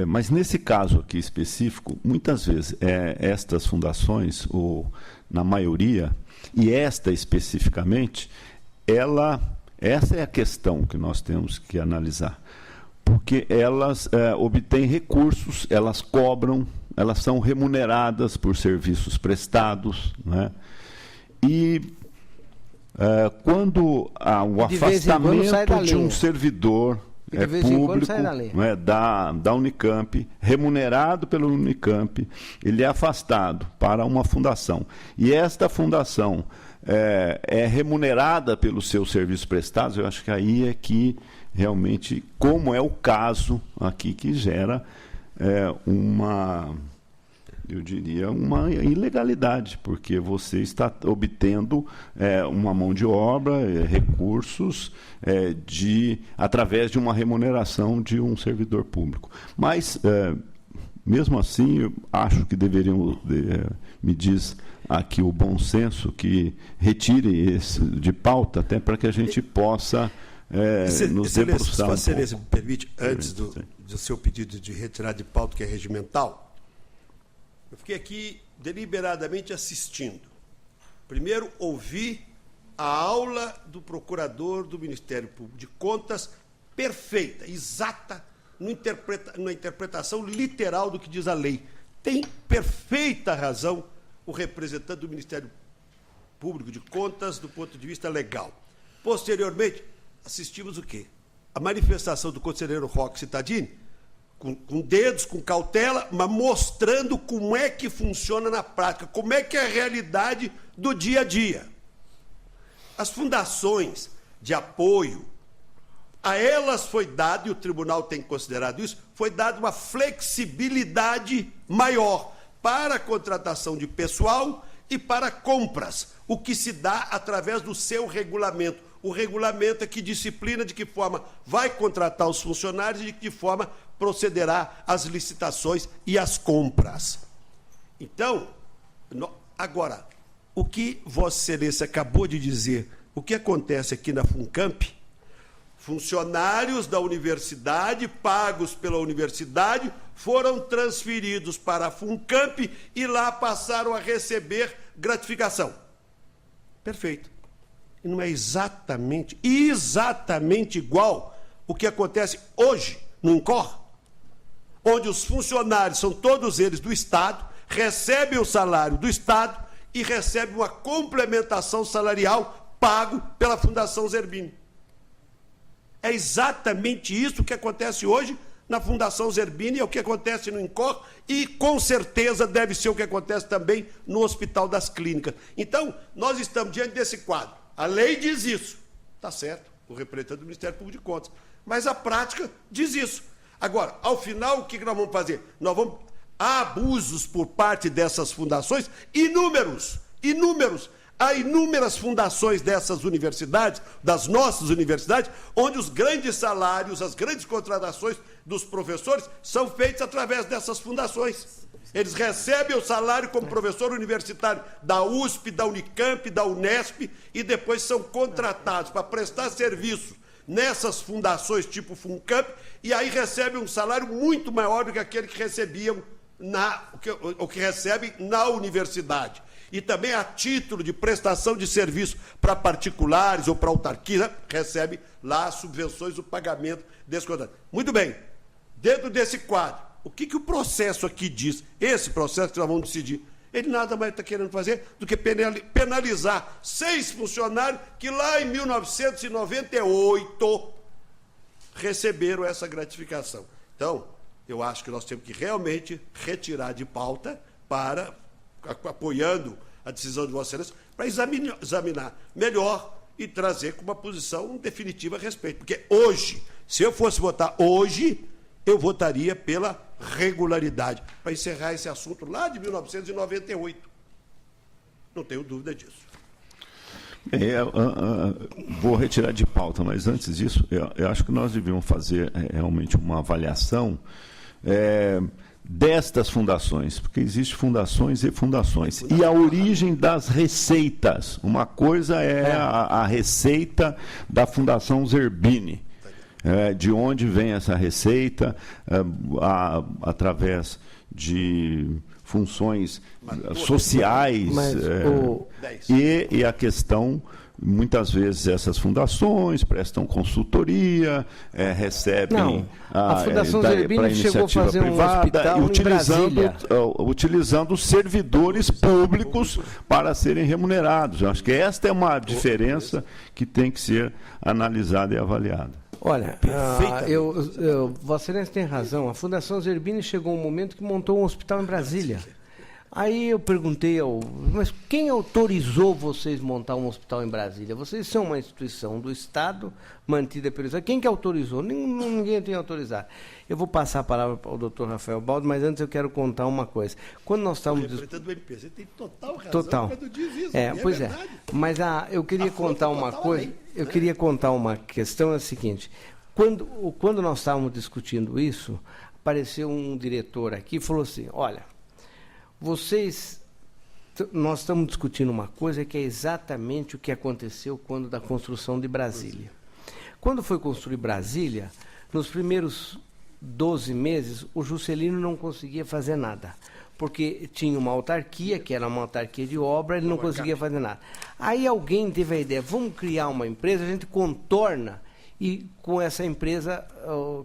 Mas nesse caso aqui específico, muitas vezes estas fundações, ou na maioria, e esta especificamente, essa é a questão que nós temos que analisar. Porque elas obtêm recursos, elas cobram, elas são remuneradas por serviços prestados, né? E quando há o afastamento de um servidor público, né, da Unicamp, remunerado pelo Unicamp, ele é afastado para uma fundação. E esta fundação é remunerada pelos seus serviços prestados, eu acho que aí é que realmente, como é o caso aqui, que gera eu diria, uma ilegalidade, porque você está obtendo uma mão de obra, recursos, através de uma remuneração de um servidor público. Mas, mesmo assim, eu acho que deveriam, me diz aqui o bom senso, que retire esse de pauta, até para que a gente possa nos debruçar. Excelência, me permite, antes do seu pedido de retirada de pauta, que é regimental, eu fiquei aqui deliberadamente assistindo. Primeiro, ouvi a aula do procurador do Ministério Público de Contas, perfeita, exata, na interpretação literal do que diz a lei. Tem perfeita razão o representante do Ministério Público de Contas do ponto de vista legal. Posteriormente, assistimos o quê? A manifestação do conselheiro Roque Cittadini, com dedos, com cautela, mas mostrando como é que funciona na prática, como é que é a realidade do dia a dia. As fundações de apoio, a elas foi dado, e o tribunal tem considerado isso, foi dada uma flexibilidade maior para a contratação de pessoal e para compras, o que se dá através do seu regulamento. O regulamento é que disciplina de que forma vai contratar os funcionários e de que forma procederá às licitações e às compras. Então, agora, o que Vossa Excelência acabou de dizer, o que acontece aqui na FUNCAMP, funcionários da universidade, pagos pela universidade, foram transferidos para a FUNCAMP e lá passaram a receber gratificação. Perfeito. E não é exatamente igual o que acontece hoje no INCOR, onde os funcionários são todos eles do Estado, recebem o salário do Estado e recebem uma complementação salarial pago pela Fundação Zerbini. É exatamente isso que acontece hoje na Fundação Zerbini, é o que acontece no INCOR e, com certeza, deve ser o que acontece também no Hospital das Clínicas. Então, nós estamos diante desse quadro. A lei diz isso. Está certo, o representante do Ministério Público de Contas. Mas a prática diz isso. Agora, ao final, o que nós vamos fazer? Há abusos por parte dessas fundações, inúmeros. Há inúmeras fundações dessas universidades, das nossas universidades, onde os grandes salários, as grandes contratações dos professores são feitas através dessas fundações. Eles recebem o salário como professor universitário da USP, da Unicamp, da Unesp, e depois são contratados para prestar serviço nessas fundações tipo FUNCAMP, e aí recebem um salário muito maior do que aquele que recebiam o que recebem na universidade. E também a título de prestação de serviço para particulares ou para autarquia, recebe lá as subvenções do pagamento desse contrato. Muito bem, dentro desse quadro, o que o processo aqui diz? Esse processo que nós vamos decidir, ele nada mais está querendo fazer do que penalizar 6 funcionários que lá em 1998 receberam essa gratificação. Então, eu acho que nós temos que realmente retirar de pauta para, apoiando a decisão de Vossa Excelência, para examinar melhor e trazer com uma posição definitiva a respeito. Porque hoje, se eu fosse votar hoje, eu votaria pela regularidade, para encerrar esse assunto lá de 1998. Não tenho dúvida disso. Vou retirar de pauta, mas antes disso, eu acho que nós devíamos fazer realmente uma avaliação destas fundações, porque existem fundações e fundações. E a origem das receitas. Uma coisa é a receita da Fundação Zerbini. De onde vem essa receita, através de funções sociais, e a questão, muitas vezes essas fundações prestam consultoria, recebem a Fundação Zerbini chegou a fazer privada, um hospital utilizando servidores públicos para serem remunerados. Eu acho que esta é uma diferença que tem que ser analisada e avaliada. Olha, Vossa Excelência tem razão. A Fundação Zerbini chegou um momento que montou um hospital em Brasília. Aí eu perguntei mas quem autorizou vocês montar um hospital em Brasília? Vocês são uma instituição do Estado mantida pelo Estado. Quem que autorizou? Ninguém tem autorizado. Eu vou passar a palavra para o doutor Rafael Baldo, mas antes eu quero contar uma coisa. Quando nós estávamos... representante do MP, você tem total razão quando diz isso. Pois é. Mas eu queria contar uma coisa. Eu queria contar uma questão, é a seguinte. Quando nós estávamos discutindo isso, apareceu um diretor aqui e falou assim, olha, nós estamos discutindo uma coisa que é exatamente o que aconteceu quando da construção de Brasília. Quando foi construir Brasília, nos primeiros 12 meses, o Juscelino não conseguia fazer nada, porque tinha uma autarquia, que era uma autarquia de obra, ele não conseguia fazer nada. Aí alguém teve a ideia, vamos criar uma empresa, a gente contorna, e com essa empresa,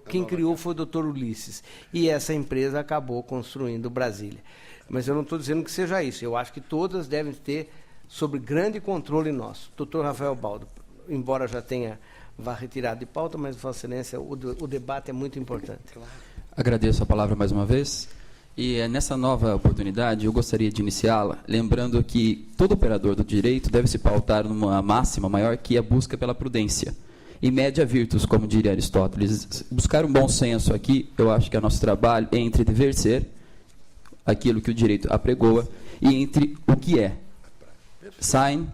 quem criou foi o doutor Ulisses, e essa empresa acabou construindo Brasília. Mas eu não estou dizendo que seja isso, eu acho que todas devem ter sob grande controle nosso. Doutor Rafael Baldo, embora já vá retirado de pauta, mas, Vossa Excelência, o debate é muito importante. Agradeço a palavra mais uma vez. E nessa nova oportunidade, eu gostaria de iniciá-la lembrando que todo operador do direito deve se pautar numa máxima maior, que é a busca pela prudência. E média virtus, como diria Aristóteles. Buscar um bom senso aqui, eu acho que é nosso trabalho, é entre dever ser, aquilo que o direito apregoa, e entre o que é. Sein,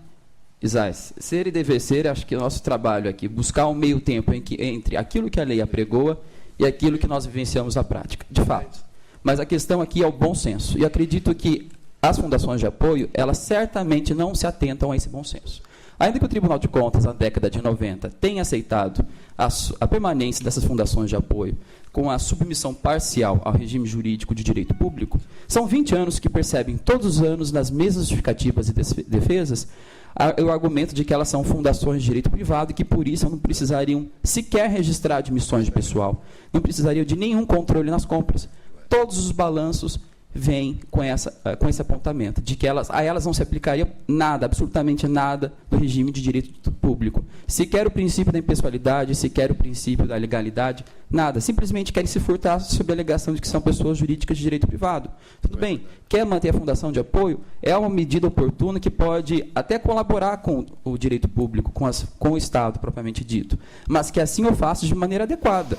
Isais. Ser e dever ser, acho que é o nosso trabalho aqui, buscar um meio tempo entre aquilo que a lei apregoa e aquilo que nós vivenciamos na prática, de fato. Mas a questão aqui é o bom senso. E acredito que as fundações de apoio, elas certamente não se atentam a esse bom senso. Ainda que o Tribunal de Contas, na década de 90, tenha aceitado a permanência dessas fundações de apoio com a submissão parcial ao regime jurídico de direito público, são 20 anos que percebem todos os anos, nas mesmas justificativas e defesas, o argumento de que elas são fundações de direito privado e que, por isso, não precisariam sequer registrar admissões de pessoal, não precisariam de nenhum controle nas compras. Todos os balanços vêm com esse apontamento, de que a elas não se aplicaria nada, absolutamente nada, do regime de direito público. Sequer o princípio da impessoalidade, sequer o princípio da legalidade, nada. Simplesmente querem se furtar sob a alegação de que são pessoas jurídicas de direito privado. Tudo bem, quer manter a fundação de apoio, é uma medida oportuna que pode até colaborar com o direito público, com o Estado propriamente dito, mas que assim o faça de maneira adequada.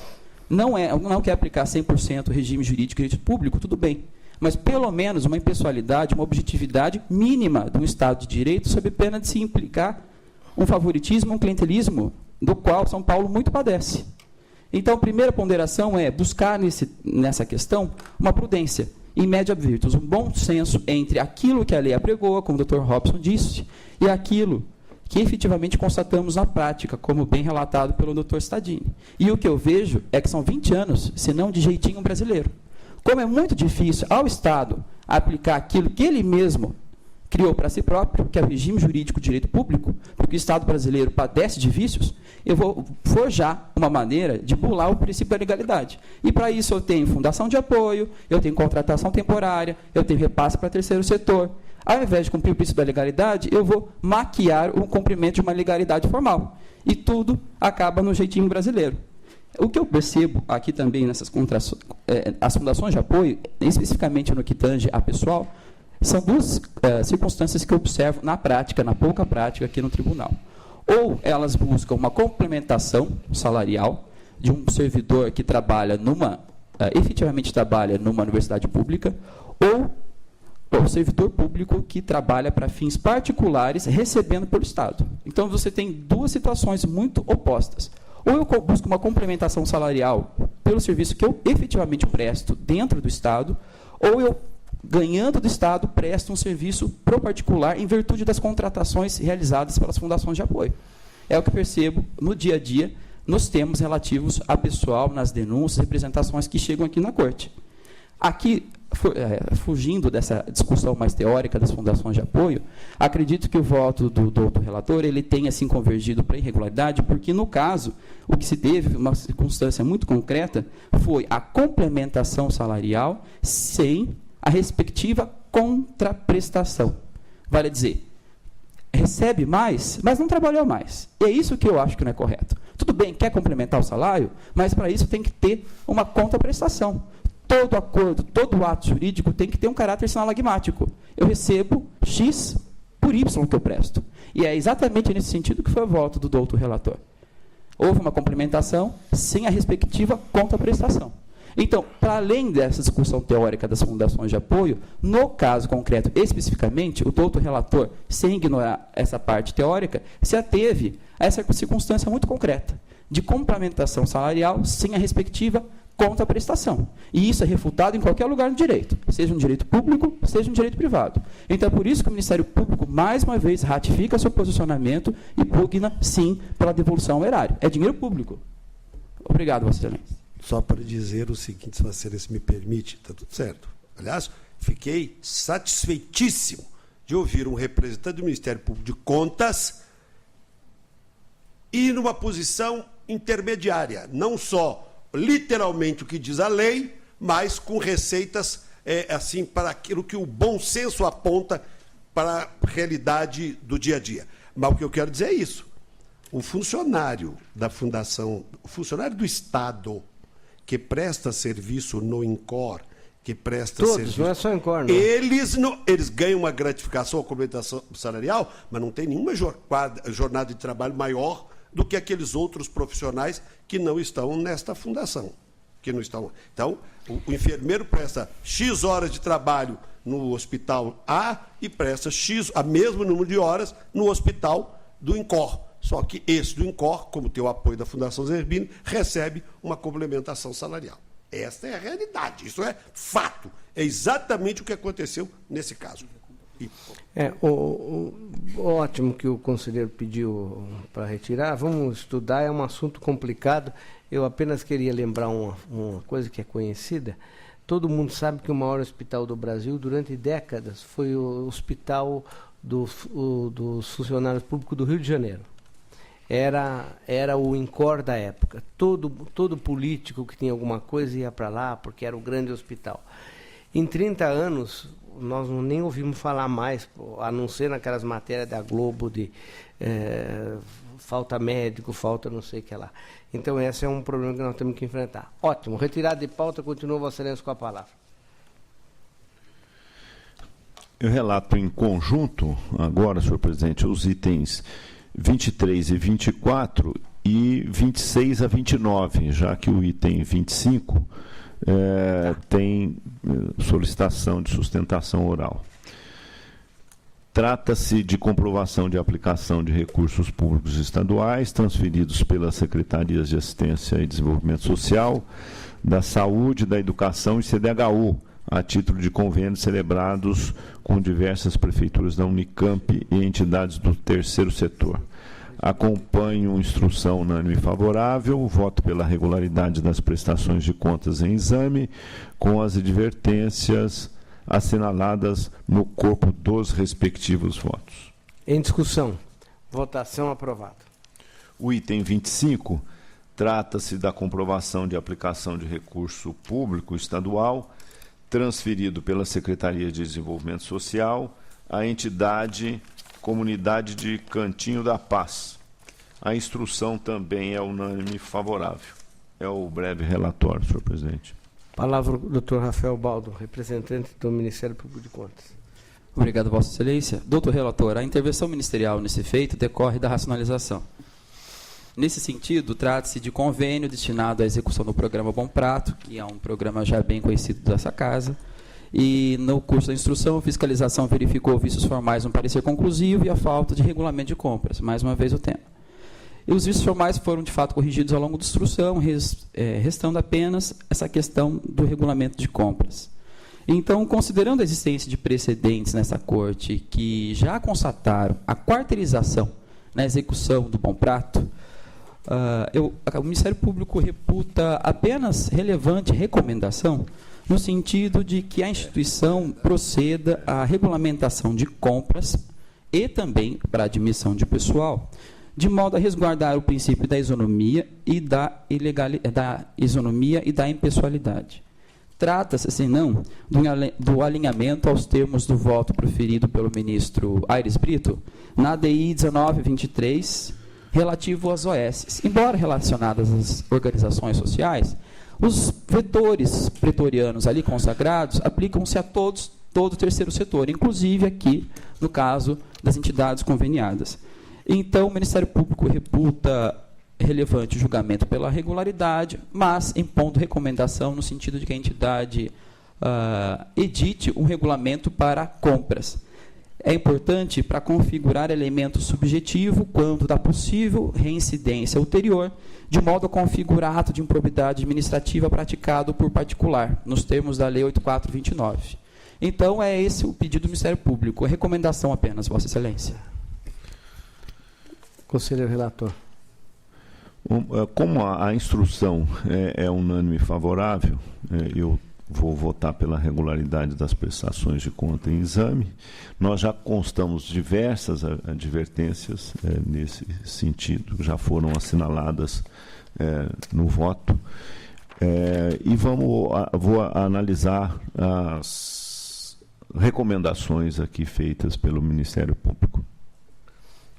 Não quer aplicar 100% o regime jurídico de direito público, tudo bem. Mas, pelo menos, uma impessoalidade, uma objetividade mínima de um Estado de Direito, sob pena de se implicar um favoritismo, um clientelismo, do qual São Paulo muito padece. Então, a primeira ponderação é buscar nessa questão uma prudência, em média virtus, um bom senso entre aquilo que a lei apregoa, como o Dr. Robson disse, e aquilo que efetivamente constatamos na prática, como bem relatado pelo Dr. Stadini. E o que eu vejo é que são 20 anos, se não de jeitinho brasileiro. Como é muito difícil ao Estado aplicar aquilo que ele mesmo criou para si próprio, que é o regime jurídico de direito público, porque o Estado brasileiro padece de vícios, eu vou forjar uma maneira de bular o princípio da legalidade. E, para isso, eu tenho fundação de apoio, eu tenho contratação temporária, eu tenho repasse para terceiro setor. Ao invés de cumprir o princípio da legalidade, eu vou maquiar o cumprimento de uma legalidade formal. E tudo acaba no jeitinho brasileiro. O que eu percebo aqui também nessas as fundações de apoio, especificamente no que tange a pessoal, são duas circunstâncias que eu observo na prática, na pouca prática aqui no tribunal. Ou elas buscam uma complementação salarial de um servidor que trabalha efetivamente trabalha numa universidade pública, ou o servidor público que trabalha para fins particulares recebendo pelo Estado. Então, você tem duas situações muito opostas. Ou eu busco uma complementação salarial pelo serviço que eu efetivamente presto dentro do Estado, ou eu, ganhando do Estado, presto um serviço pro particular em virtude das contratações realizadas pelas fundações de apoio. É o que percebo no dia a dia, nos termos relativos a pessoal, nas denúncias, representações que chegam aqui na Corte. Aqui, fugindo dessa discussão mais teórica das fundações de apoio, acredito que o voto do doutor relator ele tenha assim convergido para a irregularidade, porque, no caso, o que se teve, uma circunstância muito concreta, foi a complementação salarial sem a respectiva contraprestação. Vale dizer, recebe mais, mas não trabalhou mais. E é isso que eu acho que não é correto. Tudo bem, quer complementar o salário, mas para isso tem que ter uma contraprestação. Todo acordo, todo ato jurídico tem que ter um caráter sinalagmático. Eu recebo X por Y que eu presto. E é exatamente nesse sentido que foi o voto do doutor relator. Houve uma complementação sem a respectiva contraprestação. Então, para além dessa discussão teórica das fundações de apoio, no caso concreto, especificamente, o doutor relator, sem ignorar essa parte teórica, se ateve a essa circunstância muito concreta, de complementação salarial sem a respectiva contraprestação. E isso é refutado em qualquer lugar no direito, seja um direito público, seja um direito privado. Então, é por isso que o Ministério Público, mais uma vez, ratifica seu posicionamento e pugna, sim, pela devolução ao erário. É dinheiro público. Obrigado, Vossa Excelência. Só para dizer o seguinte, se Vossa Excelência me permite, está tudo certo. Aliás, fiquei satisfeitíssimo de ouvir um representante do Ministério Público de Contas ir numa posição intermediária, não só literalmente o que diz a lei, mas com receitas assim para aquilo que o bom senso aponta para a realidade do dia a dia. Mas o que eu quero dizer é isso. O funcionário da Fundação, o funcionário do Estado que presta serviço no INCOR, que presta serviço... não é só INCOR, não. Eles ganham uma gratificação ou complementação salarial, mas não tem nenhuma jornada de trabalho maior do que aqueles outros profissionais que não estão nesta fundação. Que não estão. Então, o enfermeiro presta X horas de trabalho no hospital A e presta a mesmo número de horas no hospital do INCOR. Só que esse do INCOR, como tem o apoio da Fundação Zerbini, recebe uma complementação salarial. Esta é a realidade, isso é fato. É exatamente o que aconteceu nesse caso. Ótimo que o conselheiro pediu para retirar. Vamos estudar, é um assunto complicado. Eu apenas queria lembrar uma coisa que é conhecida. Todo mundo sabe que o maior hospital do Brasil, durante décadas, foi o hospital dos funcionários públicos do Rio de Janeiro. Era o INCOR da época. Todo político que tinha alguma coisa ia para lá, porque era o grande hospital. Em 30 anos, nós nem ouvimos falar mais, a não ser naquelas matérias da Globo de falta médico, falta não sei o que lá. Então, esse é um problema que nós temos que enfrentar. Ótimo. Retirada de pauta, continua Vossa Excelência com a palavra. Eu relato em conjunto, agora, senhor presidente, os itens 23 e 24 e 26 a 29, já que o item 25 tem solicitação de sustentação oral. Trata-se de comprovação de aplicação de recursos públicos estaduais transferidos pelas Secretarias de Assistência e Desenvolvimento Social, da Saúde, da Educação e CDHU, a título de convênios celebrados com diversas prefeituras da Unicamp e entidades do terceiro setor. Acompanho instrução unânime favorável, voto pela regularidade das prestações de contas em exame, com as advertências assinaladas no corpo dos respectivos votos. Em discussão. Votação aprovada. O item 25 trata-se da comprovação de aplicação de recurso público estadual transferido pela Secretaria de Desenvolvimento Social à entidade Comunidade de Cantinho da Paz. A instrução também é unânime favorável. É o breve relatório, senhor presidente. Palavra o Dr. Rafael Baldo, representante do Ministério Público de Contas. Obrigado, Vossa Excelência. Doutor relator, a intervenção ministerial nesse feito decorre da racionalização. Nesse sentido, trata-se de convênio destinado à execução do programa Bom Prato, que é um programa já bem conhecido dessa casa, e no curso da instrução, a fiscalização verificou vícios formais no parecer conclusivo e a falta de regulamento de compras, mais uma vez o tema. E os vícios formais foram, de fato, corrigidos ao longo da instrução, restando apenas essa questão do regulamento de compras. Então, considerando a existência de precedentes nessa corte que já constataram a quarteirização na execução do Bom Prato, o Ministério Público reputa apenas relevante recomendação no sentido de que a instituição proceda à regulamentação de compras e também para a admissão de pessoal, de modo a resguardar o princípio da isonomia e da impessoalidade. Trata-se, senão, do alinhamento aos termos do voto proferido pelo ministro Aires Brito na DI 1923, relativo às OS. Embora relacionadas às organizações sociais, os vetores pretorianos ali consagrados aplicam-se a todo o terceiro setor, inclusive aqui, no caso das entidades conveniadas. Então, o Ministério Público reputa relevante o julgamento pela regularidade, mas impondo recomendação no sentido de que a entidade edite um regulamento para compras. É importante para configurar elemento subjetivo quando da possível reincidência ulterior, de modo a configurar ato de improbidade administrativa praticado por particular, nos termos da Lei 8429. Então, é esse o pedido do Ministério Público. Recomendação apenas, Vossa Excelência. Conselheiro relator. Como a instrução é unânime e favorável, eu vou votar pela regularidade das prestações de conta em exame. Nós já constamos diversas advertências nesse sentido, já foram assinaladas no voto. E vou analisar as recomendações aqui feitas pelo Ministério Público.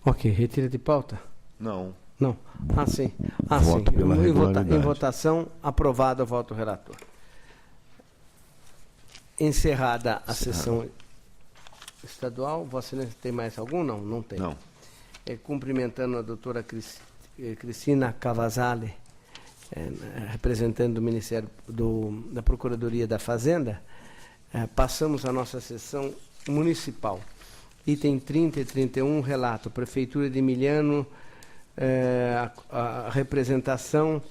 Ok, retira de pauta? Não. Não. Sim. Voto pela regularidade. Em votação, aprovado o voto do relator. Encerrada a sessão estadual, Vossa Excelência tem mais algum? Não, não tem. Não. Cumprimentando a doutora Cristina Cavazale, representante do Ministério da Procuradoria da Fazenda, passamos a nossa sessão municipal. Item 30 e 31, relato. Prefeitura de Emiliano, a representação.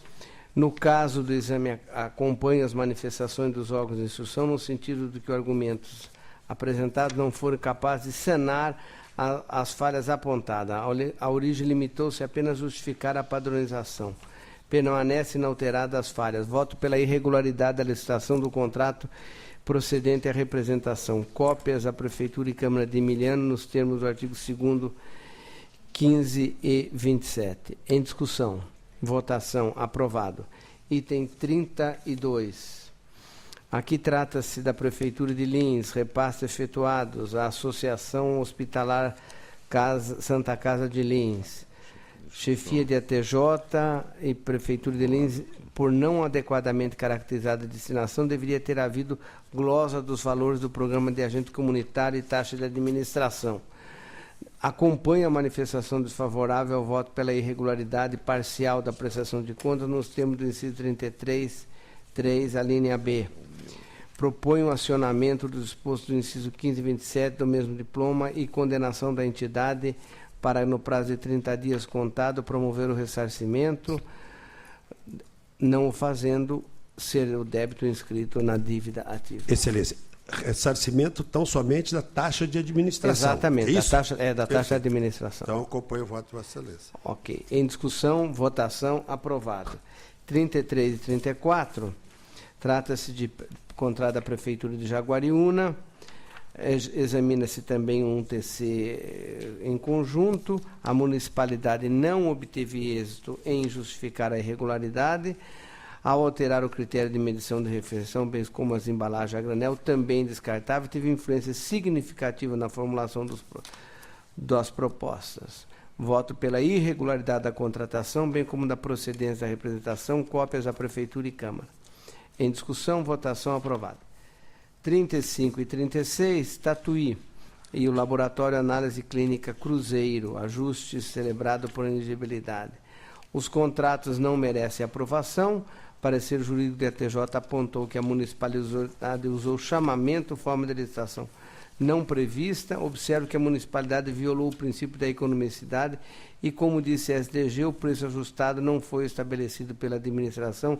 No caso do exame, acompanha as manifestações dos órgãos de instrução, no sentido de que os argumentos apresentados não foram capazes de sanar as falhas apontadas. A origem limitou-se apenas a justificar a padronização. Permanece inalterada as falhas. Voto pela irregularidade da licitação do contrato procedente à representação. Cópias à Prefeitura e Câmara de Emiliano, nos termos do artigo 2º, 15 e 27. Em discussão. Votação. Aprovado. Item 32. Aqui trata-se da Prefeitura de Lins, repasse efetuados à Associação Hospitalar Santa Casa de Lins. Chefia de ATJ e Prefeitura de Lins, por não adequadamente caracterizada a destinação, deveria ter havido glosa dos valores do programa de agente comunitário e taxa de administração. Acompanha a manifestação desfavorável ao voto pela irregularidade parcial da prestação de contas nos termos do inciso 33.3, a linha B. Propõe o acionamento do disposto do inciso 15 e 27 do mesmo diploma e condenação da entidade para, no prazo de 30 dias contado, promover o ressarcimento, não o fazendo ser o débito inscrito na dívida ativa. Excelência. Ressarcimento tão somente da taxa de administração. Exatamente, é isso? da taxa de administração. Então, acompanho o voto de Vossa Excelência. Ok. Em discussão, votação, aprovado. 33 e 34, trata-se de contrato da Prefeitura de Jaguariúna. Examina-se também um TC em conjunto. A municipalidade não obteve êxito em justificar a irregularidade. Ao alterar o critério de medição de refeição, bem como as embalagens a granel, também descartável, teve influência significativa na formulação das propostas. Voto pela irregularidade da contratação, bem como da procedência da representação, cópias à Prefeitura e Câmara. Em discussão, votação aprovada. 35 e 36, Tatuí e o Laboratório Análise Clínica Cruzeiro, ajuste celebrado por elegibilidade. Os contratos não merecem aprovação. Parecer jurídico da TJ apontou que a municipalidade usou chamamento, forma de licitação não prevista. Observo que a municipalidade violou o princípio da economicidade e, como disse a SDG, o preço ajustado não foi estabelecido pela administração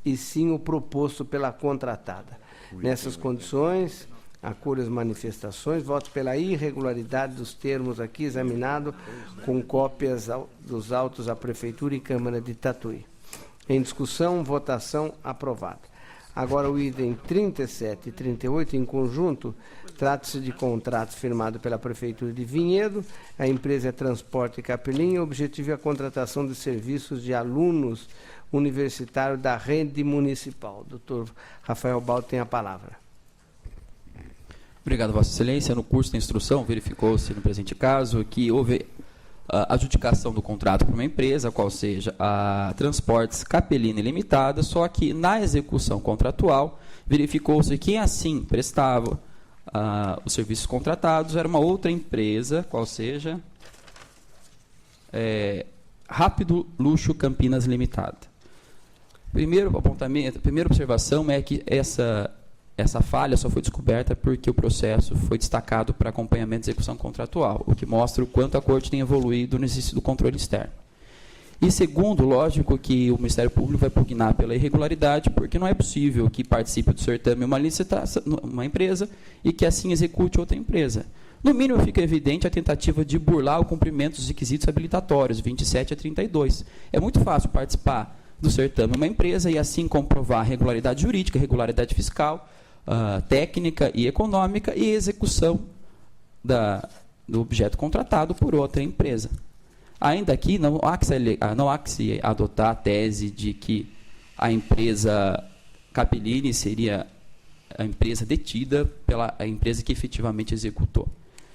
e sim o proposto pela contratada. Nessas condições, acolho as manifestações, voto pela irregularidade dos termos aqui examinado, com cópias dos autos à Prefeitura e Câmara de Tatuí. Em discussão, votação aprovada. Agora o item 37 e 38, em conjunto, trata-se de contrato firmado pela Prefeitura de Vinhedo, a empresa é Transporte Capelinha, o objetivo é a contratação de serviços de alunos universitários da rede municipal. Doutor Rafael Baldo tem a palavra. Obrigado, Vossa Excelência. No curso de instrução, verificou-se no presente caso que houve a adjudicação do contrato para uma empresa, qual seja a Transportes Capelina Limitada, só que na execução contratual verificou-se que quem assim prestava os serviços contratados era uma outra empresa, qual seja Rápido Luxo Campinas Limitada. Primeiro apontamento, a primeira observação é que essa falha só foi descoberta porque o processo foi destacado para acompanhamento de execução contratual, o que mostra o quanto a Corte tem evoluído no exercício do controle externo. E segundo, lógico que o Ministério Público vai pugnar pela irregularidade, porque não é possível que participe do certame uma licitação, uma empresa e que assim execute outra empresa. No mínimo, fica evidente a tentativa de burlar o cumprimento dos requisitos habilitatórios, 27 a 32. É muito fácil participar do certame uma empresa e assim comprovar a regularidade jurídica, regularidade fiscal, técnica e econômica e execução do objeto contratado por outra empresa. Ainda aqui, não há que se adotar a tese de que a empresa Capeline seria a empresa detida pela empresa que efetivamente executou.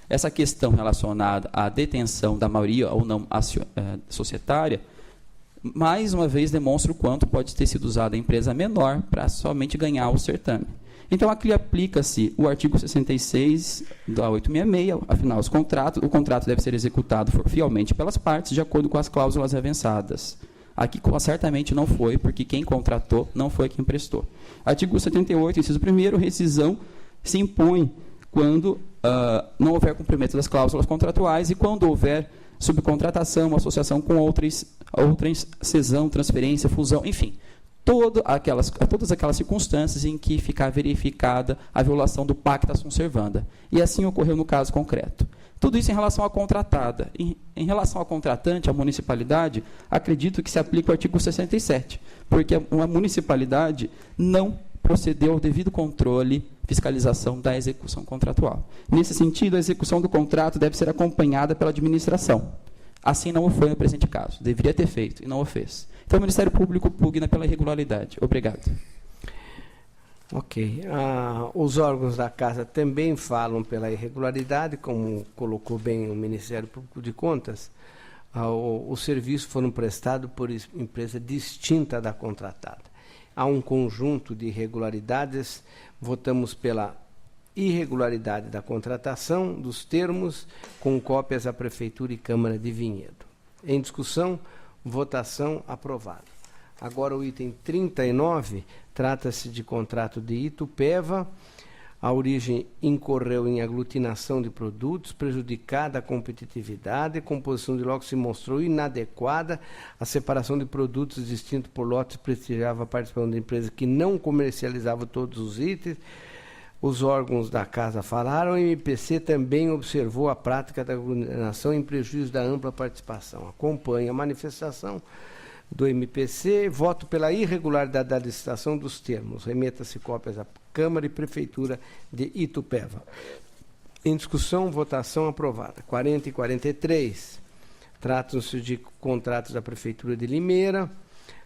Essa questão relacionada à detenção da maioria ou não societária, mais uma vez demonstra o quanto pode ter sido usada a empresa menor para somente ganhar o certame. Então, aqui aplica-se o artigo 66 da 866, afinal, o contrato deve ser executado fielmente pelas partes, de acordo com as cláusulas avançadas. Aqui, certamente, não foi, porque quem contratou não foi quem prestou. Artigo 78, inciso 1º, rescisão se impõe quando não houver cumprimento das cláusulas contratuais e quando houver subcontratação, associação com outras, cessão, transferência, fusão, enfim. Todas aquelas circunstâncias em que ficar verificada a violação do pacta sunt servanda. E assim ocorreu no caso concreto. Tudo isso em relação à contratada. Em relação ao contratante, a municipalidade, acredito que se aplica o artigo 67, porque uma municipalidade não procedeu ao devido controle, fiscalização da execução contratual. Nesse sentido, a execução do contrato deve ser acompanhada pela administração. Assim não o foi no presente caso. Deveria ter feito e não o fez. Então, o Ministério Público pugna pela irregularidade. Obrigado. Ok. Os órgãos da Casa também falam pela irregularidade, como colocou bem o Ministério Público de Contas. Os serviços foram prestados por empresa distinta da contratada. Há um conjunto de irregularidades. Votamos pela irregularidade da contratação, dos termos, com cópias à Prefeitura e Câmara de Vinhedo. Em discussão, votação aprovada. Agora o item 39, trata-se de contrato de Itupeva. A origem incorreu em aglutinação de produtos, prejudicada a competitividade, a composição de lotes se mostrou inadequada, a separação de produtos distintos por lotes prestigiava a participação da empresa que não comercializava todos os itens. Os órgãos da Casa falaram, o MPC também observou a prática da aglutinação em prejuízo da ampla participação. Acompanhe a manifestação do MPC, voto pela irregularidade da licitação dos termos. Remeta-se cópias à Câmara e Prefeitura de Itupeva. Em discussão, votação aprovada. 40 e 43. Tratam-se de contratos da Prefeitura de Limeira.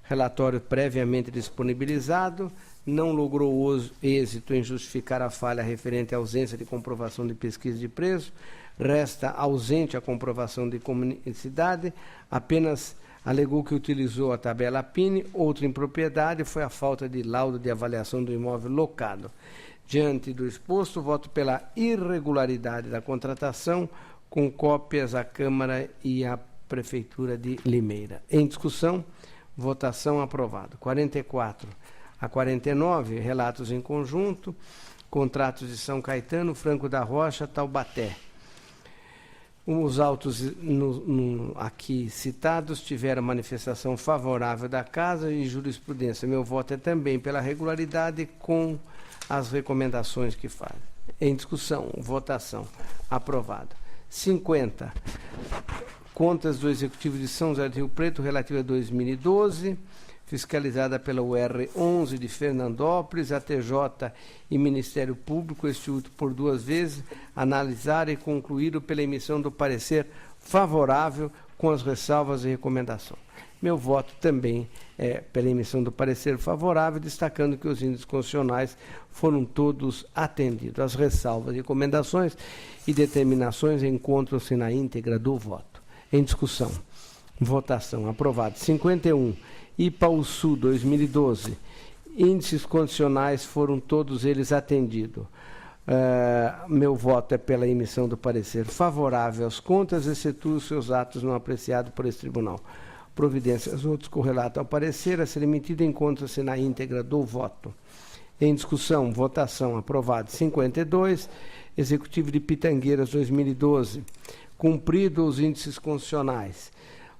Relatório previamente disponibilizado. Não logrou êxito em justificar a falha referente à ausência de comprovação de pesquisa de preço. Resta ausente a comprovação de comunicidade. Apenas alegou que utilizou a tabela PIN. Outra impropriedade foi a falta de laudo de avaliação do imóvel locado. Diante do exposto, voto pela irregularidade da contratação, com cópias à Câmara e à Prefeitura de Limeira. Em discussão, votação aprovado. 44 a 49, relatos em conjunto, contratos de São Caetano, Franco da Rocha, Taubaté. Os autos aqui citados tiveram manifestação favorável da Casa e jurisprudência. Meu voto é também pela regularidade com as recomendações que fazem. Em discussão, votação, aprovado. 50. Contas do Executivo de São José do Rio Preto relativa a 2012, fiscalizada pela UR11 de Fernandópolis, a TJ e Ministério Público, este último por 2 vezes, analisaram e concluíram pela emissão do parecer favorável com as ressalvas e recomendações. Meu voto também é pela emissão do parecer favorável, destacando que os índices constitucionais foram todos atendidos. As ressalvas, recomendações e determinações encontram-se na íntegra do voto. Em discussão, votação, aprovado. 51, IPAUSU 2012, índices condicionais foram todos eles atendidos. Meu voto é pela emissão do parecer favorável às contas, excetuam os seus atos não apreciados por esse tribunal. Providências outros correlatam ao parecer a ser emitido encontra-se na íntegra do voto. Em discussão, votação, aprovado. 52, Executivo de Pitangueiras 2012, cumprido os índices constitucionais.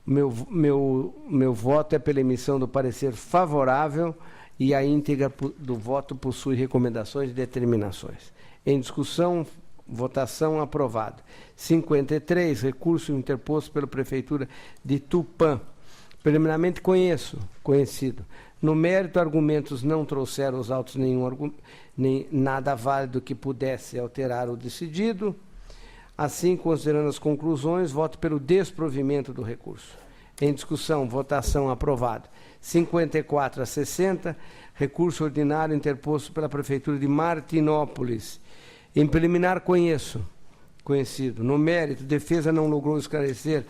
Meu voto é pela emissão do parecer favorável e a íntegra do voto possui recomendações e determinações. Em discussão, votação, aprovado. 53, recurso interposto pela Prefeitura de Tupã. Preliminarmente conhecido. No mérito, argumentos não trouxeram aos autos nem nada válido que pudesse alterar o decidido. Assim, considerando as conclusões, voto pelo desprovimento do recurso. Em discussão, votação, aprovado. 54 a 60, recurso ordinário interposto pela Prefeitura de Martinópolis. Em preliminar, conhecido. No mérito, defesa não logrou esclarecer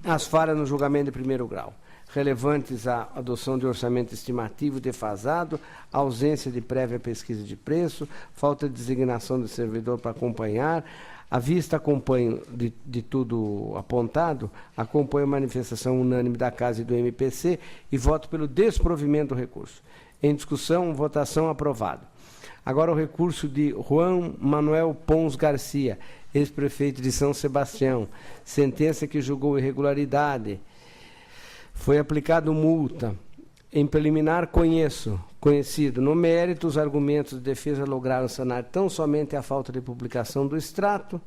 as falhas no julgamento de primeiro grau, relevantes à adoção de orçamento estimativo defasado, ausência de prévia pesquisa de preço, falta de designação do servidor para acompanhar. À vista, acompanho de tudo apontado, acompanho a manifestação unânime da Casa e do MPC e voto pelo desprovimento do recurso. Em discussão, votação, aprovado. Agora o recurso de Juan Manuel Pons Garcia, ex-prefeito de São Sebastião, sentença que julgou irregularidade. Foi aplicado multa. Em preliminar, conhecido. No mérito, os argumentos de defesa lograram sanar tão somente a falta de publicação do extrato,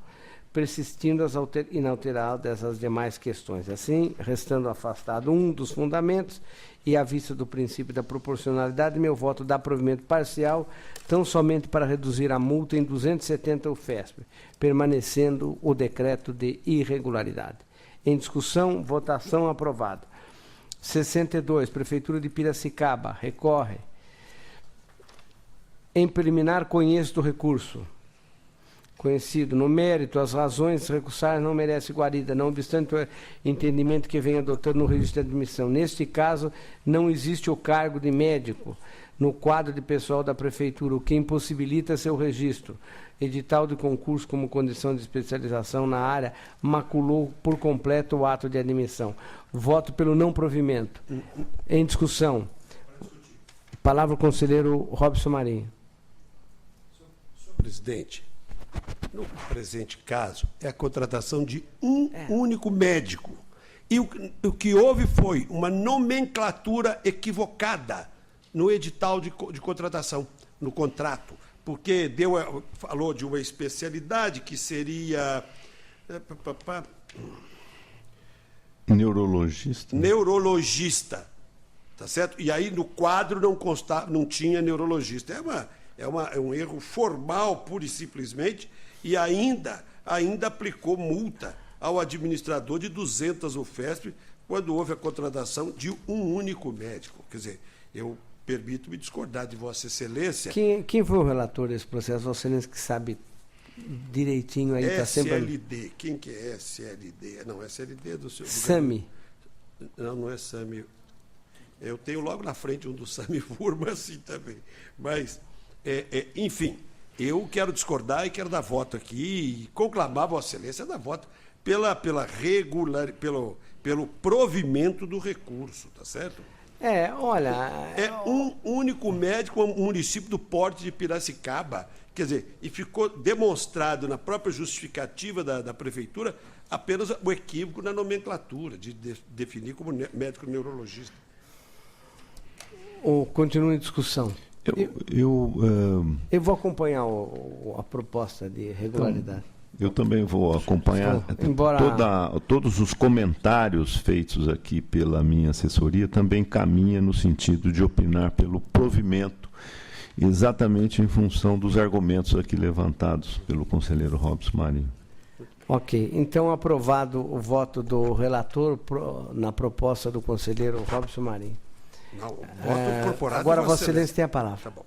persistindo as inalteradas as demais questões. Assim, restando afastado um dos fundamentos e à vista do princípio da proporcionalidade, meu voto dá provimento parcial, tão somente para reduzir a multa em 270 UFESP, permanecendo o decreto de irregularidade. Em discussão, votação, aprovado. 62, Prefeitura de Piracicaba, recorre. Em preliminar, conheço do recurso. Conhecido. No mérito, as razões recursárias não merecem guarida, não obstante o entendimento que vem adotando no registro de admissão. Neste caso, não existe o cargo de médico no quadro de pessoal da Prefeitura, o que impossibilita seu registro. Edital de concurso como condição de especialização na área maculou por completo o ato de admissão. Voto pelo não provimento. Em discussão. Palavra ao conselheiro Robson Marinho. Senhor presidente, no presente caso, é a contratação de um único médico. E o que houve foi uma nomenclatura equivocada no edital de contratação, no contrato, porque falou de uma especialidade que seria neurologista, tá certo? E aí no quadro não tinha neurologista. É um erro formal, pura e simplesmente, e ainda aplicou multa ao administrador de 200 UFESP quando houve a contratação de um único médico. Quer dizer, eu permito-me discordar de Vossa Excelência. Quem foi o relator desse processo? Vossa Excelência que sabe direitinho aí. SLD. Quem que é SLD? Não, SLD é do seu... SAMI. Não é Sami. Eu tenho logo na frente um do Sami Furman, assim também. Mas, enfim, eu quero discordar e quero dar voto aqui e conclamar Vossa Excelência a dar voto pelo provimento do recurso, tá certo? Olha... É um único médico no município do porte de Piracicaba. Quer dizer, e ficou demonstrado na própria justificativa da prefeitura apenas o equívoco na nomenclatura, de definir como médico neurologista. Continua em discussão. Eu vou acompanhar a proposta de regularidade. Eu também vou acompanhar. Todos os comentários feitos aqui pela minha assessoria também caminham no sentido de opinar pelo provimento, exatamente em função dos argumentos aqui levantados pelo conselheiro Robson Marinho. Ok. Então, aprovado o voto do relator na proposta do conselheiro Robson Marinho. Não, o voto incorporado. Agora, Vossa Excelência tem a palavra. Tá bom.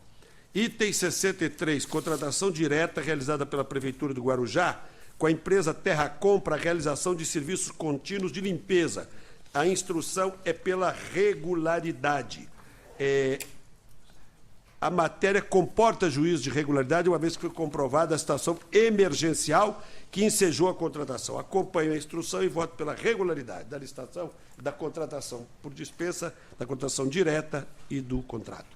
Item 63, contratação direta realizada pela Prefeitura do Guarujá com a empresa Terracom para a realização de serviços contínuos de limpeza. A instrução é pela regularidade. A matéria comporta juízo de regularidade, uma vez que foi comprovada a situação emergencial que ensejou a contratação. Acompanho a instrução e voto pela regularidade da licitação, da contratação por dispensa, da contratação direta e do contrato.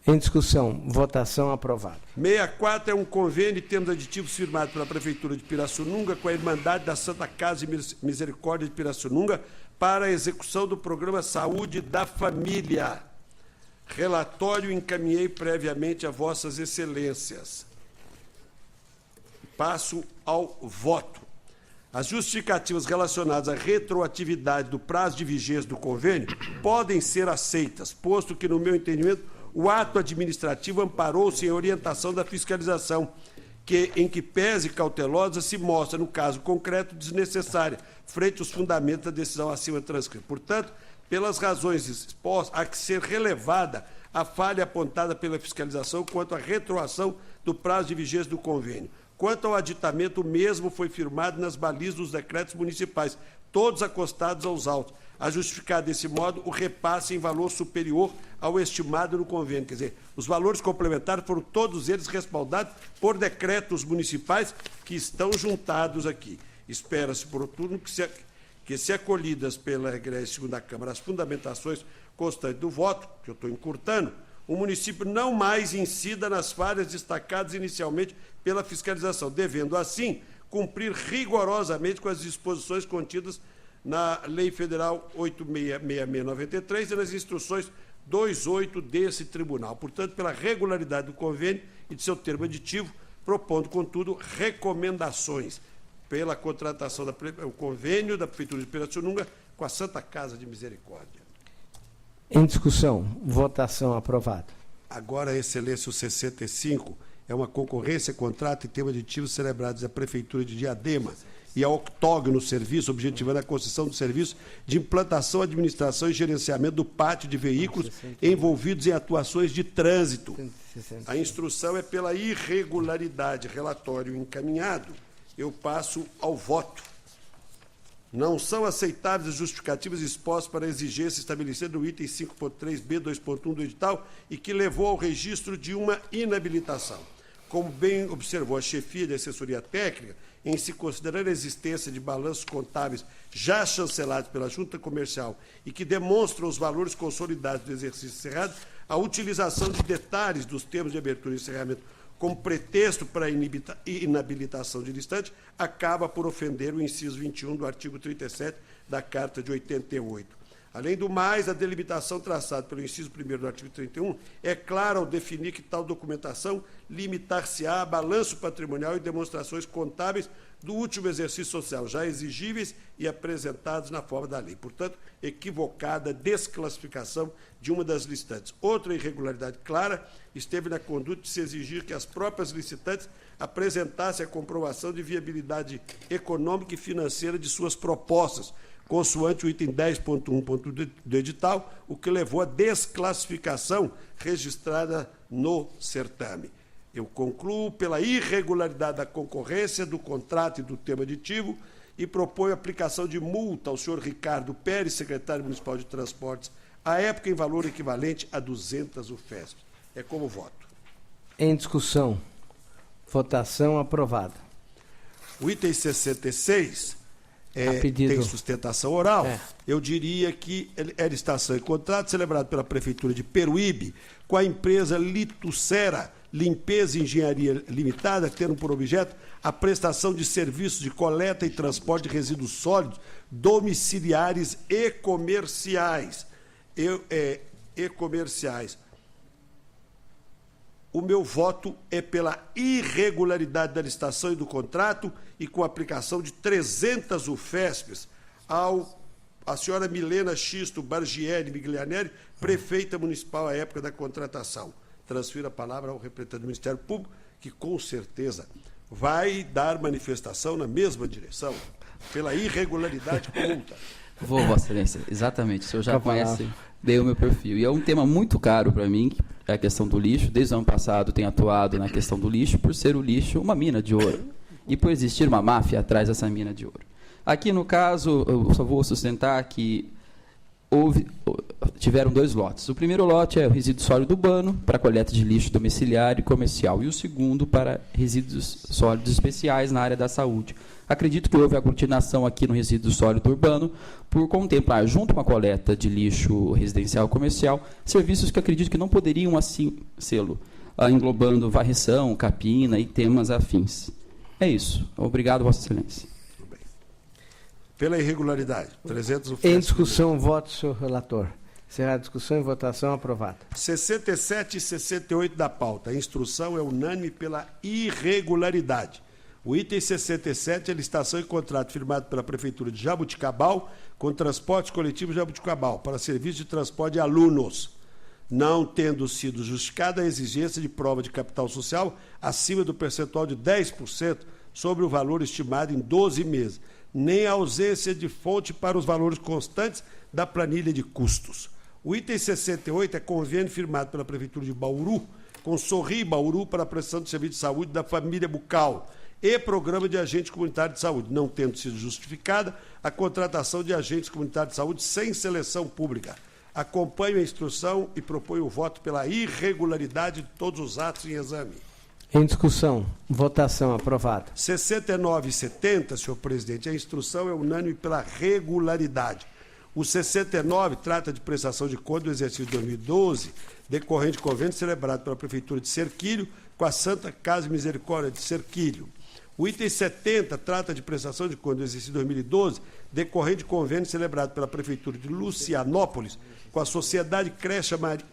Em discussão, votação aprovada. 64 é um convênio e termos aditivos firmado pela Prefeitura de Pirassununga com a Irmandade da Santa Casa de Misericórdia de Pirassununga para a execução do programa Saúde da Família. Relatório encaminhei previamente a Vossas Excelências. Passo ao voto. As justificativas relacionadas à retroatividade do prazo de vigência do convênio podem ser aceitas, posto que, no meu entendimento, o ato administrativo amparou-se em orientação da fiscalização, em que pese cautelosa se mostra, no caso concreto, desnecessária, frente aos fundamentos da decisão acima transcrita. Portanto, pelas razões expostas, há que ser relevada a falha apontada pela fiscalização quanto à retroação do prazo de vigência do convênio. Quanto ao aditamento, o mesmo foi firmado nas balizas dos decretos municipais, todos acostados aos autos, a justificar desse modo o repasse em valor superior ao estimado no convênio. Quer dizer, os valores complementares foram todos eles respaldados por decretos municipais que estão juntados aqui. Espera-se, por turno, que se acolhidas pela segunda Câmara as fundamentações constantes do voto, que eu estou encurtando, o município não mais incida nas falhas destacadas inicialmente pela fiscalização, devendo, assim, cumprir rigorosamente com as disposições contidas na Lei Federal 866693 e nas instruções 28 desse tribunal. Portanto, pela regularidade do convênio e de seu termo aditivo, propondo, contudo, recomendações pela contratação do convênio da Prefeitura de Pirassununga com a Santa Casa de Misericórdia. Em discussão, votação aprovada. Agora, Excelência, o 65 é uma concorrência, contrato e termo aditivo celebrados à Prefeitura de Diadema e ao Octógono Serviço, objetivando a concessão do serviço de implantação, administração e gerenciamento do pátio de veículos envolvidos em atuações de trânsito. A instrução é pela irregularidade. Relatório encaminhado. Eu passo ao voto. Não são aceitáveis as justificativas expostas para a exigência estabelecida no item 5.3b 2.1 do edital e que levou ao registro de uma inabilitação. Como bem observou a chefia de assessoria técnica, em se considerar a existência de balanços contábeis já chancelados pela Junta Comercial e que demonstram os valores consolidados do exercício encerrado, a utilização de detalhes dos termos de abertura e encerramento como pretexto para a inabilitação de licitante acaba por ofender o inciso 21 do artigo 37 da Carta de 88. Além do mais, a delimitação traçada pelo inciso 1º do artigo 31 é clara ao definir que tal documentação limitar-se-á a balanço patrimonial e demonstrações contábeis do último exercício social, já exigíveis e apresentados na forma da lei. Portanto, equivocada desclassificação de uma das licitantes. Outra irregularidade clara esteve na conduta de se exigir que as próprias licitantes apresentassem a comprovação de viabilidade econômica e financeira de suas propostas, consoante o item 10.1 do edital, o que levou à desclassificação registrada no certame. Eu concluo pela irregularidade da concorrência, do contrato e do termo aditivo e propõe a aplicação de multa ao senhor Ricardo Pérez, secretário municipal de Transportes, à época em valor equivalente a 200 UFESP. É como voto. Em discussão. Votação aprovada. O item 66 tem sustentação oral. Eu diria que é licitação e contrato celebrado pela Prefeitura de Peruíbe com a empresa Litucera Limpeza e Engenharia Limitada, tendo por objeto a prestação de serviços de coleta e transporte de resíduos sólidos domiciliares e comerciais. O meu voto é pela irregularidade da licitação e do contrato e com a aplicação de 300 UFESPs à senhora Milena Xisto Bargieri Miglianeri, prefeita municipal à época da contratação. Transfiro a palavra ao representante do Ministério Público, que com certeza vai dar manifestação na mesma direção, pela irregularidade com multa. Vou, Vossa Excelência, exatamente. O senhor já conhece bem o meu perfil. E é um tema muito caro para mim, que é a questão do lixo. Desde o ano passado tenho atuado na questão do lixo, por ser o lixo uma mina de ouro. E por existir uma máfia atrás dessa mina de ouro. Aqui, no caso, eu só vou sustentar que tiveram 2 lotes. O primeiro lote é o resíduo sólido urbano, para coleta de lixo domiciliar e comercial. E o segundo para resíduos sólidos especiais na área da saúde. Acredito que houve aglutinação aqui no resíduo sólido urbano por contemplar, junto com a coleta de lixo residencial e comercial, serviços que acredito que não poderiam assim sê-lo, englobando varrição, capina e temas afins. É isso. Obrigado, Vossa Excelência. Pela irregularidade. 300 Em discussão, voto, senhor relator. Encerrada a discussão e votação aprovada. 67 e 68 da pauta. A instrução é unânime pela irregularidade. O item 67 é licitação e contrato firmado pela Prefeitura de Jaboticabal com Transportes Coletivos Jaboticabal para serviço de transporte de alunos, não tendo sido justificada a exigência de prova de capital social acima do percentual de 10% sobre o valor estimado em 12 meses, nem a ausência de fonte para os valores constantes da planilha de custos. O item 68 é convênio firmado pela Prefeitura de Bauru com Sorri Bauru para a prestação de serviço de saúde da família Bucal e programa de agente comunitário de saúde, não tendo sido justificada a contratação de agentes comunitários de saúde sem seleção pública. Acompanho a instrução e proponho o voto pela irregularidade de todos os atos em exame. Em discussão, votação aprovada. 69 e 70, senhor presidente, a instrução é unânime pela regularidade. O 69 trata de prestação de conta do exercício de 2012, decorrente de convênio celebrado pela Prefeitura de Serquilho com a Santa Casa de Misericórdia de Serquilho. O item 70 trata de prestação de conta do exercício de 2012, decorrente de convênio celebrado pela Prefeitura de Lucianópolis com a Sociedade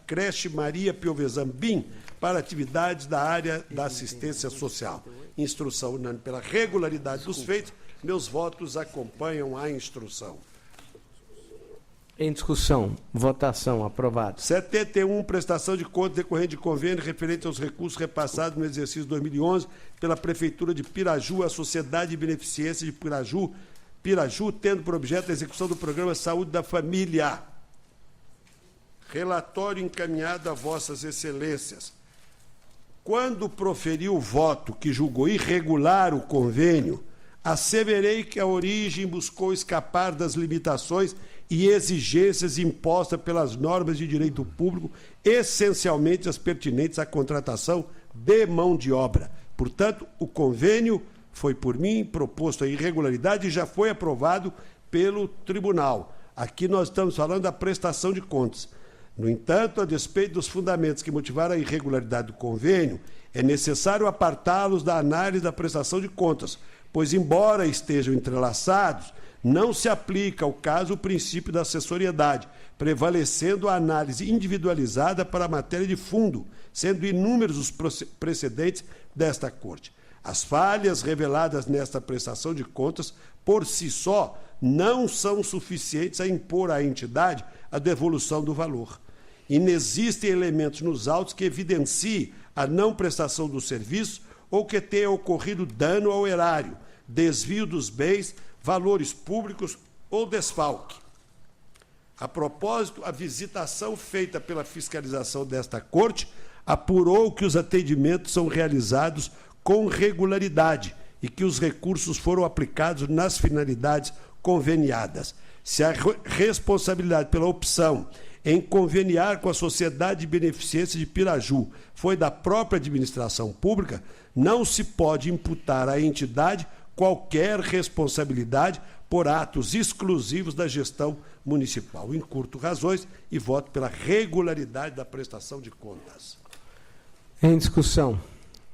Creche Maria Piovesan BIM para atividades da área da assistência social. Instrução unânime pela regularidade dos feitos. Meus votos acompanham a instrução. Em discussão, votação aprovada. 71, prestação de conta decorrente de convênio referente aos recursos repassados no exercício 2011 pela Prefeitura de Piraju, a Sociedade de Beneficência de Piraju, tendo por objeto a execução do programa Saúde da Família. Relatório encaminhado a Vossas Excelências. Quando proferi o voto que julgou irregular o convênio, asseverei que a origem buscou escapar das limitações e exigências impostas pelas normas de direito público, essencialmente as pertinentes à contratação de mão de obra. Portanto, o convênio foi por mim proposto a irregularidade e já foi aprovado pelo tribunal. Aqui nós estamos falando da prestação de contas. No entanto, a despeito dos fundamentos que motivaram a irregularidade do convênio, é necessário apartá-los da análise da prestação de contas, pois, embora estejam entrelaçados, não se aplica ao caso o princípio da assessoriedade, prevalecendo a análise individualizada para a matéria de fundo, sendo inúmeros os precedentes desta Corte. As falhas reveladas nesta prestação de contas, por si só, não são suficientes a impor à entidade a devolução do valor. Inexistem elementos nos autos que evidenciem a não prestação do serviço ou que tenha ocorrido dano ao erário, desvio dos bens, valores públicos ou desfalque. A propósito, a visitação feita pela fiscalização desta Corte apurou que os atendimentos são realizados com regularidade e que os recursos foram aplicados nas finalidades conveniadas. Se a responsabilidade pela opção em conveniar com a Sociedade de Beneficência de Piraju foi da própria administração pública, não se pode imputar à entidade qualquer responsabilidade por atos exclusivos da gestão municipal. Encurto razões e voto pela regularidade da prestação de contas. Em discussão.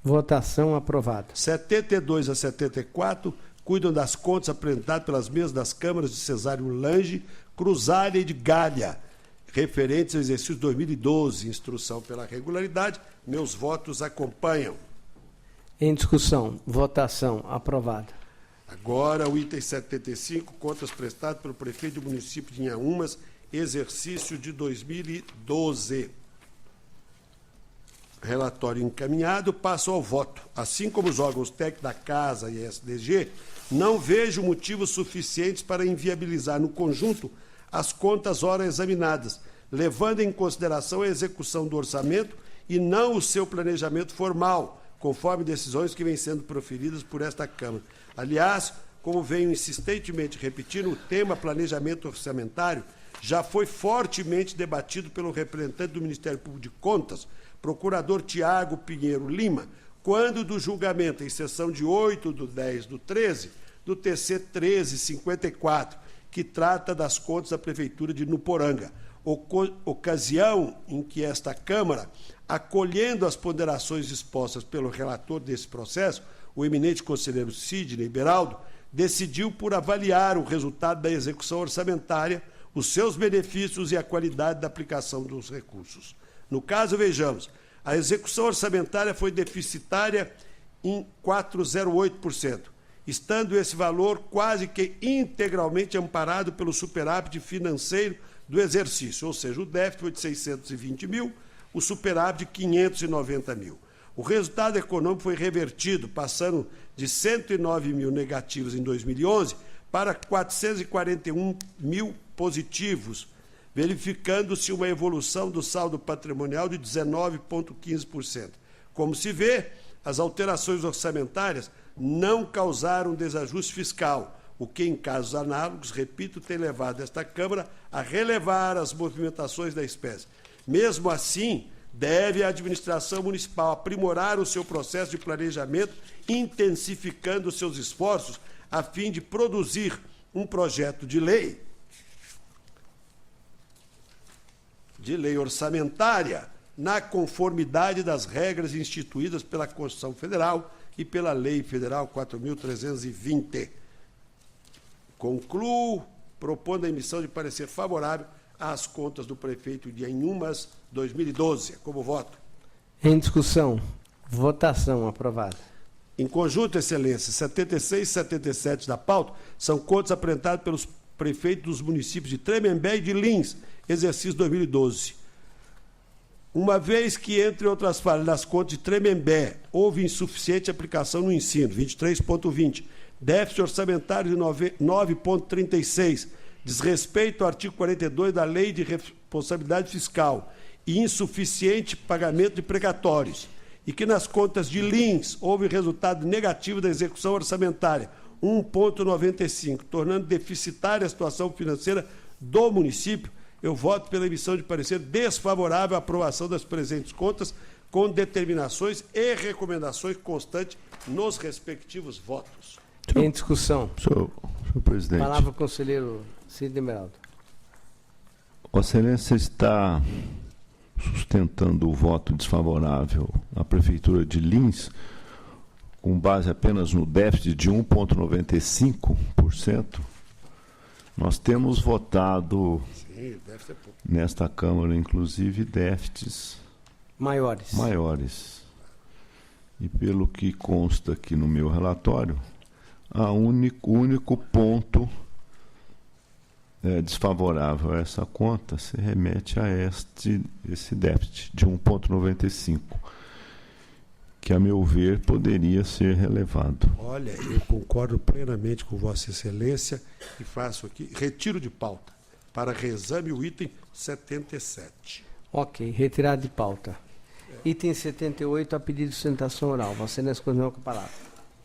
Votação aprovada. 72 a 74 cuidam das contas apresentadas pelas mesas das câmaras de Cesário Lange, Cruzália e de Galha, referentes ao exercício 2012. Instrução pela regularidade. Meus votos acompanham. Em discussão. Votação aprovada. Agora, o item 75, contas prestadas pelo prefeito do município de Inhaúmas, exercício de 2012. Relatório encaminhado, passo ao voto. Assim como os órgãos técnicos da Casa e SDG, não vejo motivos suficientes para inviabilizar no conjunto as contas ora examinadas, levando em consideração a execução do orçamento e não o seu planejamento formal, conforme decisões que vêm sendo proferidas por esta Câmara. Aliás, como venho insistentemente repetindo, o tema planejamento orçamentário já foi fortemente debatido pelo representante do Ministério Público de Contas, procurador Tiago Pinheiro Lima, quando do julgamento em sessão de 8/10/13 do TC 1354, que trata das contas da Prefeitura de Nuporanga, ocasião em que esta Câmara, acolhendo as ponderações expostas pelo relator desse processo, o eminente conselheiro Sidney Beraldo, decidiu por avaliar o resultado da execução orçamentária, os seus benefícios e a qualidade da aplicação dos recursos. No caso, vejamos, a execução orçamentária foi deficitária em 4,08%, estando esse valor quase que integralmente amparado pelo superávit financeiro do exercício, ou seja, o déficit foi de 620 mil, o superávit de 590 mil. O resultado econômico foi revertido, passando de 109 mil negativos em 2011 para 441 mil positivos, verificando-se uma evolução do saldo patrimonial de 19,15%. Como se vê, as alterações orçamentárias não causaram desajuste fiscal, o que, em casos análogos, repito, tem levado esta Câmara a relevar as movimentações da espécie. Mesmo assim, deve a administração municipal aprimorar o seu processo de planejamento, intensificando seus esforços a fim de produzir um projeto de lei orçamentária na conformidade das regras instituídas pela Constituição Federal e pela Lei Federal 4.320. Concluo propondo a emissão de parecer favorável às contas do prefeito de Inhaúmas 2012. Como voto? Em discussão. Votação aprovada. Em conjunto, Excelência, 76 e 77 da pauta são contas apresentadas pelos prefeitos dos municípios de Tremembé e de Lins, exercício 2012. Uma vez que, entre outras falhas, nas contas de Tremembé houve insuficiente aplicação no ensino, 23,20, déficit orçamentário de 9,36, desrespeito ao artigo 42 da Lei de Responsabilidade Fiscal e insuficiente pagamento de precatórios, e que nas contas de Lins houve resultado negativo da execução orçamentária, 1,95, tornando deficitária a situação financeira do município, eu voto pela emissão de parecer desfavorável à aprovação das presentes contas, com determinações e recomendações constantes nos respectivos votos. Em discussão. Senhor presidente. Palavra ao conselheiro Sidney Beraldo. Vossa Excelência está sustentando o voto desfavorável à Prefeitura de Lins, com base apenas no déficit de 1,95%. Nós temos votado nesta Câmara, inclusive, déficits maiores. E pelo que consta aqui no meu relatório, o único ponto desfavorável a essa conta se remete a esse déficit de 1,95%, que, a meu ver, poderia ser relevado. Olha, eu concordo plenamente com Vossa Excelência e faço aqui, retiro de pauta, para reexame o item 77. Ok, retirado de pauta. Item 78, a pedido de sustentação oral. Vossa Excelência continua com a palavra.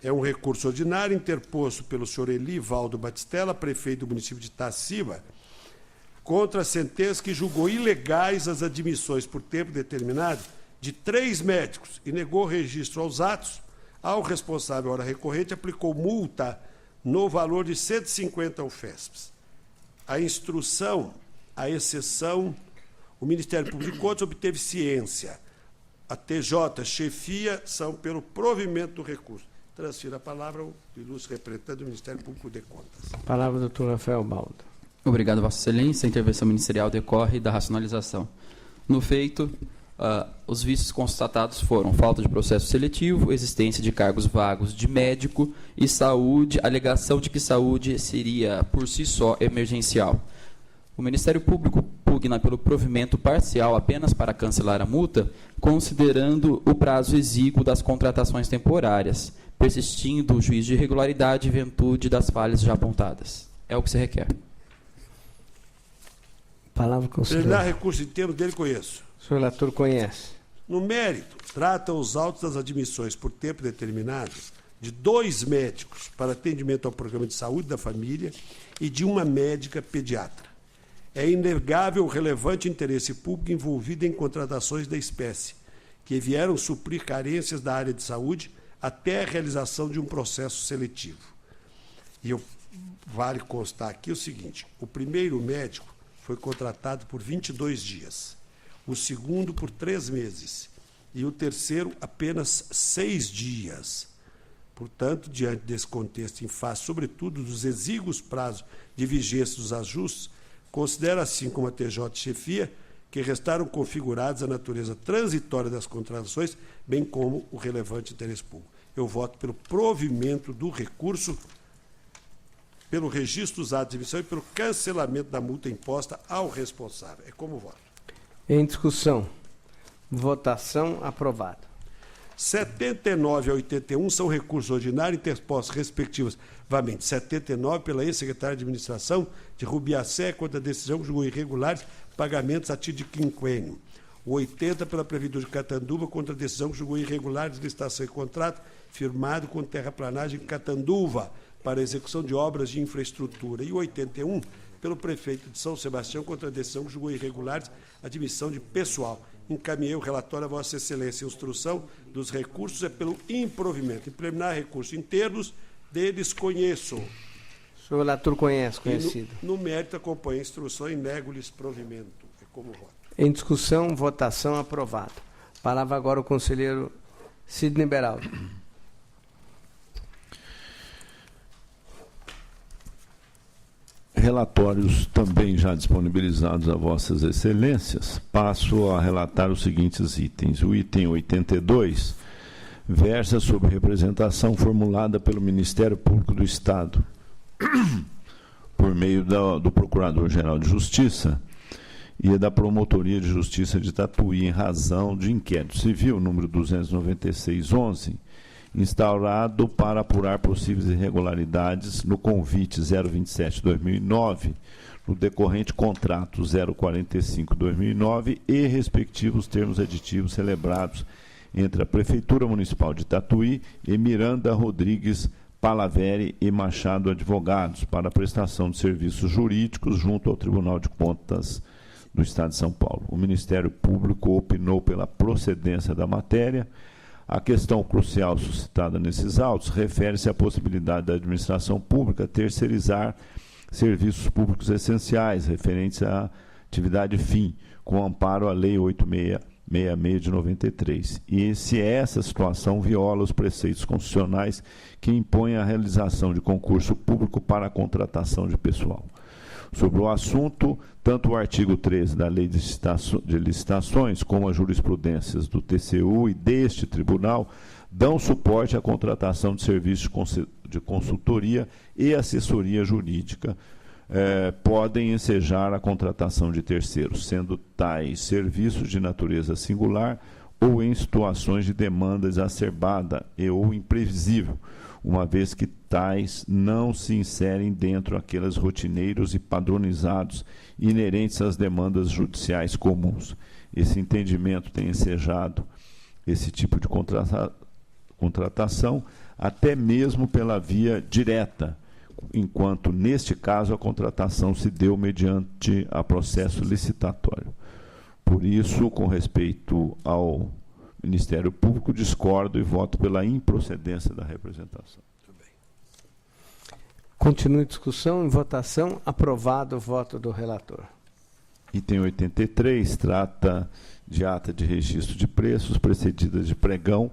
É um recurso ordinário interposto pelo senhor Elivaldo Batistella, prefeito do município de Itaciba, contra a sentença que julgou ilegais as admissões por tempo determinado de 3 médicos e negou registro aos atos. Ao responsável hora recorrente aplicou multa no valor de 150 UFESPs. A instrução, a exceção, o Ministério Público de Contas obteve ciência. A TJ, chefia, são pelo provimento do recurso. Transfiro a palavra ao ilustre representante do Ministério Público de Contas. Palavra do Dr. Rafael Baldo. Obrigado, Vossa Excelência. A intervenção ministerial decorre da racionalização. No feito, os vícios constatados foram falta de processo seletivo, existência de cargos vagos de médico e saúde, alegação de que saúde seria, por si só, emergencial. O Ministério Público pugna pelo provimento parcial apenas para cancelar a multa, considerando o prazo exíguo das contratações temporárias, persistindo o juízo de irregularidade em virtude das falhas já apontadas. É o que se requer. Palavra com o senhor. Preliminar recurso em termos dele, conheço. O senhor relator conhece. No mérito, trata os autos das admissões por tempo determinado de 2 médicos para atendimento ao programa de saúde da família e de uma médica pediatra. É inegável o relevante interesse público envolvido em contratações da espécie, que vieram suprir carências da área de saúde até a realização de um processo seletivo. E vale constar aqui o seguinte: o primeiro médico foi contratado por 22 dias, o segundo por 3 meses e o terceiro apenas 6 dias. Portanto, diante desse contexto, em face, sobretudo, dos exíguos prazos de vigência dos ajustes, considera, assim como a TJ chefia, que restaram configurados a natureza transitória das contratações, bem como o relevante interesse público. Eu voto pelo provimento do recurso, pelo registro dos atos de emissão e pelo cancelamento da multa imposta ao responsável. É como voto. Em discussão. Votação aprovado. 79 a 81 são recursos ordinários interpostos respectivamente 79 pela ex-secretária de Administração de Rubiacé contra a decisão que julgou irregulares pagamentos a título de quinquênio. 80 pela Prefeitura de Catanduva contra a decisão que julgou irregulares licitação e contrato firmado com terraplanagem em Catanduva para execução de obras de infraestrutura. E 81 pelo prefeito de São Sebastião contra a decisão que julgou irregulares admissão de pessoal. Encaminhei o relatório a Vossa Excelência. A instrução dos recursos é pelo improvimento. Em preliminar recurso em termos deles conheço. O senhor relator conhece, conhecido. No mérito acompanha a instrução e nego-lhes provimento. É como voto. Em discussão, votação aprovado. Palavra agora o conselheiro Sidney Beraldo. Relatórios também já disponibilizados a Vossas Excelências. Passo a relatar os seguintes itens. O item 82 versa sobre representação formulada pelo Ministério Público do Estado, por meio do Procurador-Geral de Justiça e da Promotoria de Justiça de Tatuí, em razão de inquérito civil número 29611, instaurado para apurar possíveis irregularidades no convite 027/2009, no decorrente contrato 045/2009 e respectivos termos aditivos celebrados entre a Prefeitura Municipal de Tatuí e Miranda Rodrigues Palaveri e Machado Advogados para a prestação de serviços jurídicos junto ao Tribunal de Contas do Estado de São Paulo. O Ministério Público opinou pela procedência da matéria. A questão crucial suscitada nesses autos refere-se à possibilidade da administração pública terceirizar serviços públicos essenciais referentes à atividade fim, com amparo à Lei 8666 de 93. E se essa situação viola os preceitos constitucionais que impõem a realização de concurso público para a contratação de pessoal. Sobre o assunto, tanto o artigo 13 da Lei de Licitações como as jurisprudências do TCU e deste tribunal dão suporte à contratação de serviços de consultoria e assessoria jurídica. Podem ensejar a contratação de terceiros, sendo tais serviços de natureza singular ou em situações de demanda exacerbada e ou imprevisível, uma vez que tais não se inserem dentro daqueles rotineiros e padronizados inerentes às demandas judiciais comuns. Esse entendimento tem ensejado esse tipo de contratação, até mesmo pela via direta, enquanto, neste caso, a contratação se deu mediante a processo licitatório. Por isso, com respeito ao Ministério Público, discordo e voto pela improcedência da representação. Continue a discussão. Em votação. Aprovado o voto do relator. Item 83 trata de ata de registro de preços precedida de pregão,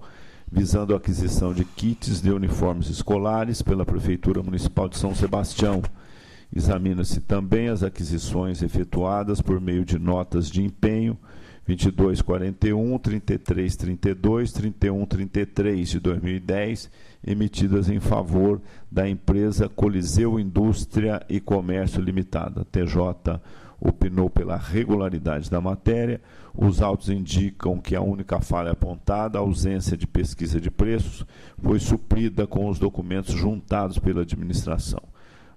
visando a aquisição de kits de uniformes escolares pela Prefeitura Municipal de São Sebastião. Examina-se também as aquisições efetuadas por meio de notas de empenho 2241, 3332, 3133 de 2010, emitidas em favor da empresa Coliseu Indústria e Comércio Limitada. A TJ opinou pela regularidade da matéria. Os autos indicam que a única falha apontada, a ausência de pesquisa de preços, foi suprida com os documentos juntados pela administração.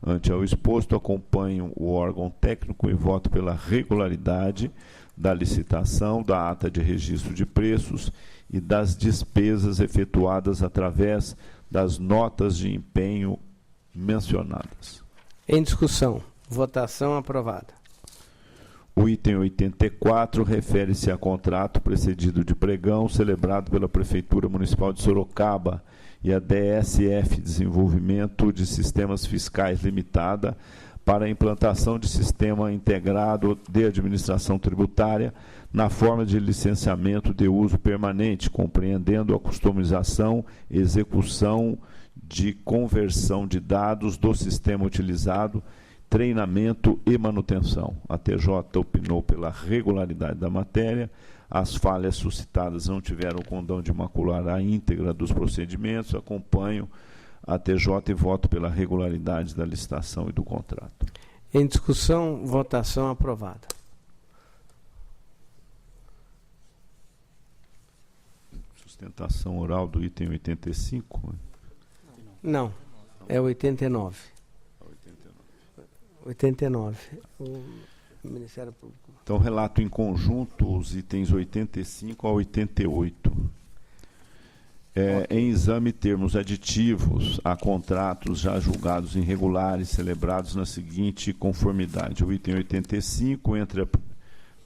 Ante ao exposto, acompanho o órgão técnico e voto pela regularidade da licitação, da ata de registro de preços e das despesas efetuadas através das notas de empenho mencionadas. Em discussão. Votação aprovada. O item 84 refere-se a contrato precedido de pregão celebrado pela Prefeitura Municipal de Sorocaba e a DSF Desenvolvimento de Sistemas Fiscais Limitada para a implantação de sistema integrado de administração tributária na forma de licenciamento de uso permanente, compreendendo a customização, execução de conversão de dados do sistema utilizado, treinamento e manutenção. A TJ opinou pela regularidade da matéria. As falhas suscitadas não tiveram condão de macular a íntegra dos procedimentos. Acompanho a TJ e voto pela regularidade da licitação e do contrato. Em discussão, votação aprovada. Sustentação oral do item 85? Não, é 89. 89. O Ministério Público. Então, relato em conjunto os itens 85 a 88. Em exame, termos aditivos a contratos já julgados irregulares, celebrados na seguinte conformidade. O item 85, entre a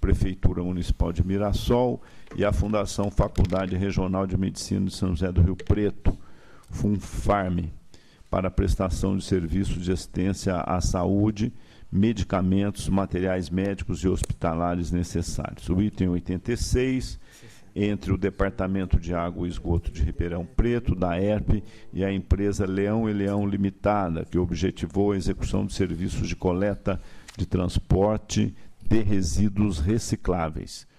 Prefeitura Municipal de Mirassol e a Fundação Faculdade Regional de Medicina de São José do Rio Preto, FUNFARM, para a prestação de serviços de assistência à saúde, medicamentos, materiais médicos e hospitalares necessários. O item 86, entre o Departamento de Água e Esgoto de Ribeirão Preto, da ERP, e a empresa Leão e Leão Limitada, que objetivou a execução de serviços de coleta de transporte de resíduos recicláveis.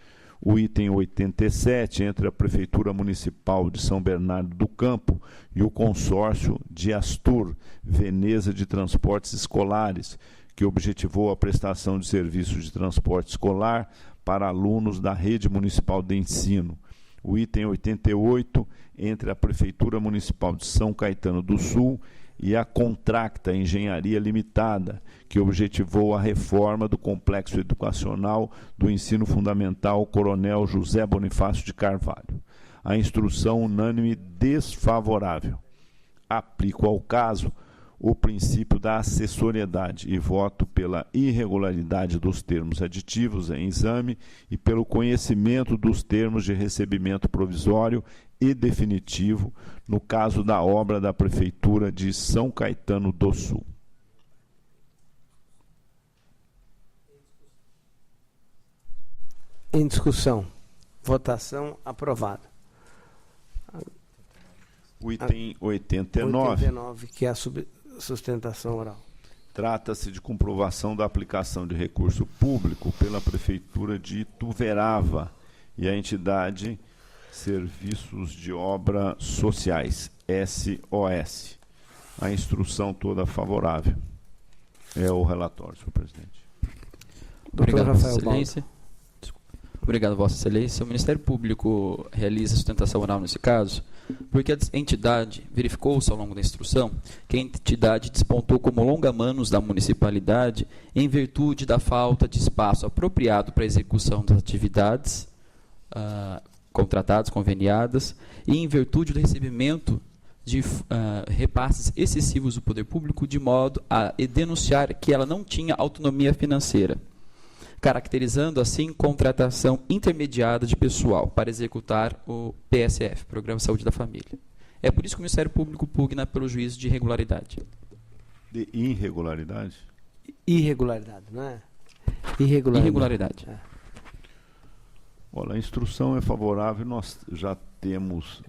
O item 87, entre a Prefeitura Municipal de São Bernardo do Campo e o consórcio de Astur, Veneza de Transportes Escolares, que objetivou a prestação de serviços de transporte escolar para alunos da Rede Municipal de Ensino. O item 88, entre a Prefeitura Municipal de São Caetano do Sul e a Contracta Engenharia Limitada, que objetivou a reforma do complexo educacional do ensino fundamental Coronel José Bonifácio de Carvalho. A instrução unânime desfavorável. Aplico ao caso o princípio da acessoriedade e voto pela irregularidade dos termos aditivos em exame e pelo conhecimento dos termos de recebimento provisório e definitivo no caso da obra da Prefeitura de São Caetano do Sul. Em discussão. Votação aprovada. O item 89. 89, que é a sustentação oral. Trata-se de comprovação da aplicação de recurso público pela Prefeitura de Ituverava e a entidade Serviços de Obra Sociais, SOS. A instrução toda favorável. É o relatório, senhor presidente. Obrigado, Vossa Excelência. Obrigado, Vossa Excelência. O Ministério Público realiza sustentação oral nesse caso, porque a entidade verificou-se ao longo da instrução que a entidade despontou como longa-manos da municipalidade em virtude da falta de espaço apropriado para a execução das atividades contratadas, conveniadas, e em virtude do recebimento de repasses excessivos do poder público, de modo a denunciar que ela não tinha autonomia financeira, caracterizando assim contratação intermediada de pessoal para executar o PSF, Programa de Saúde da Família. É por isso que o Ministério Público pugna pelo juízo de irregularidade. De irregularidade? Irregularidade, não é? Irregularidade. É. Olha, a instrução é favorável, nós já temos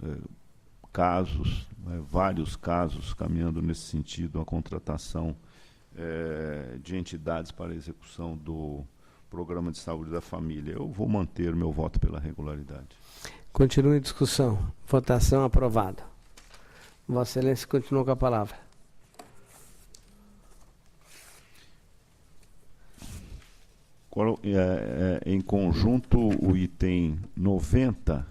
casos, vários casos caminhando nesse sentido, a contratação de entidades para a execução do Programa de Saúde da Família. Eu vou manter o meu voto pela regularidade. Continua em discussão. Votação aprovada. Vossa Excelência continua com a palavra. Em conjunto, o item 90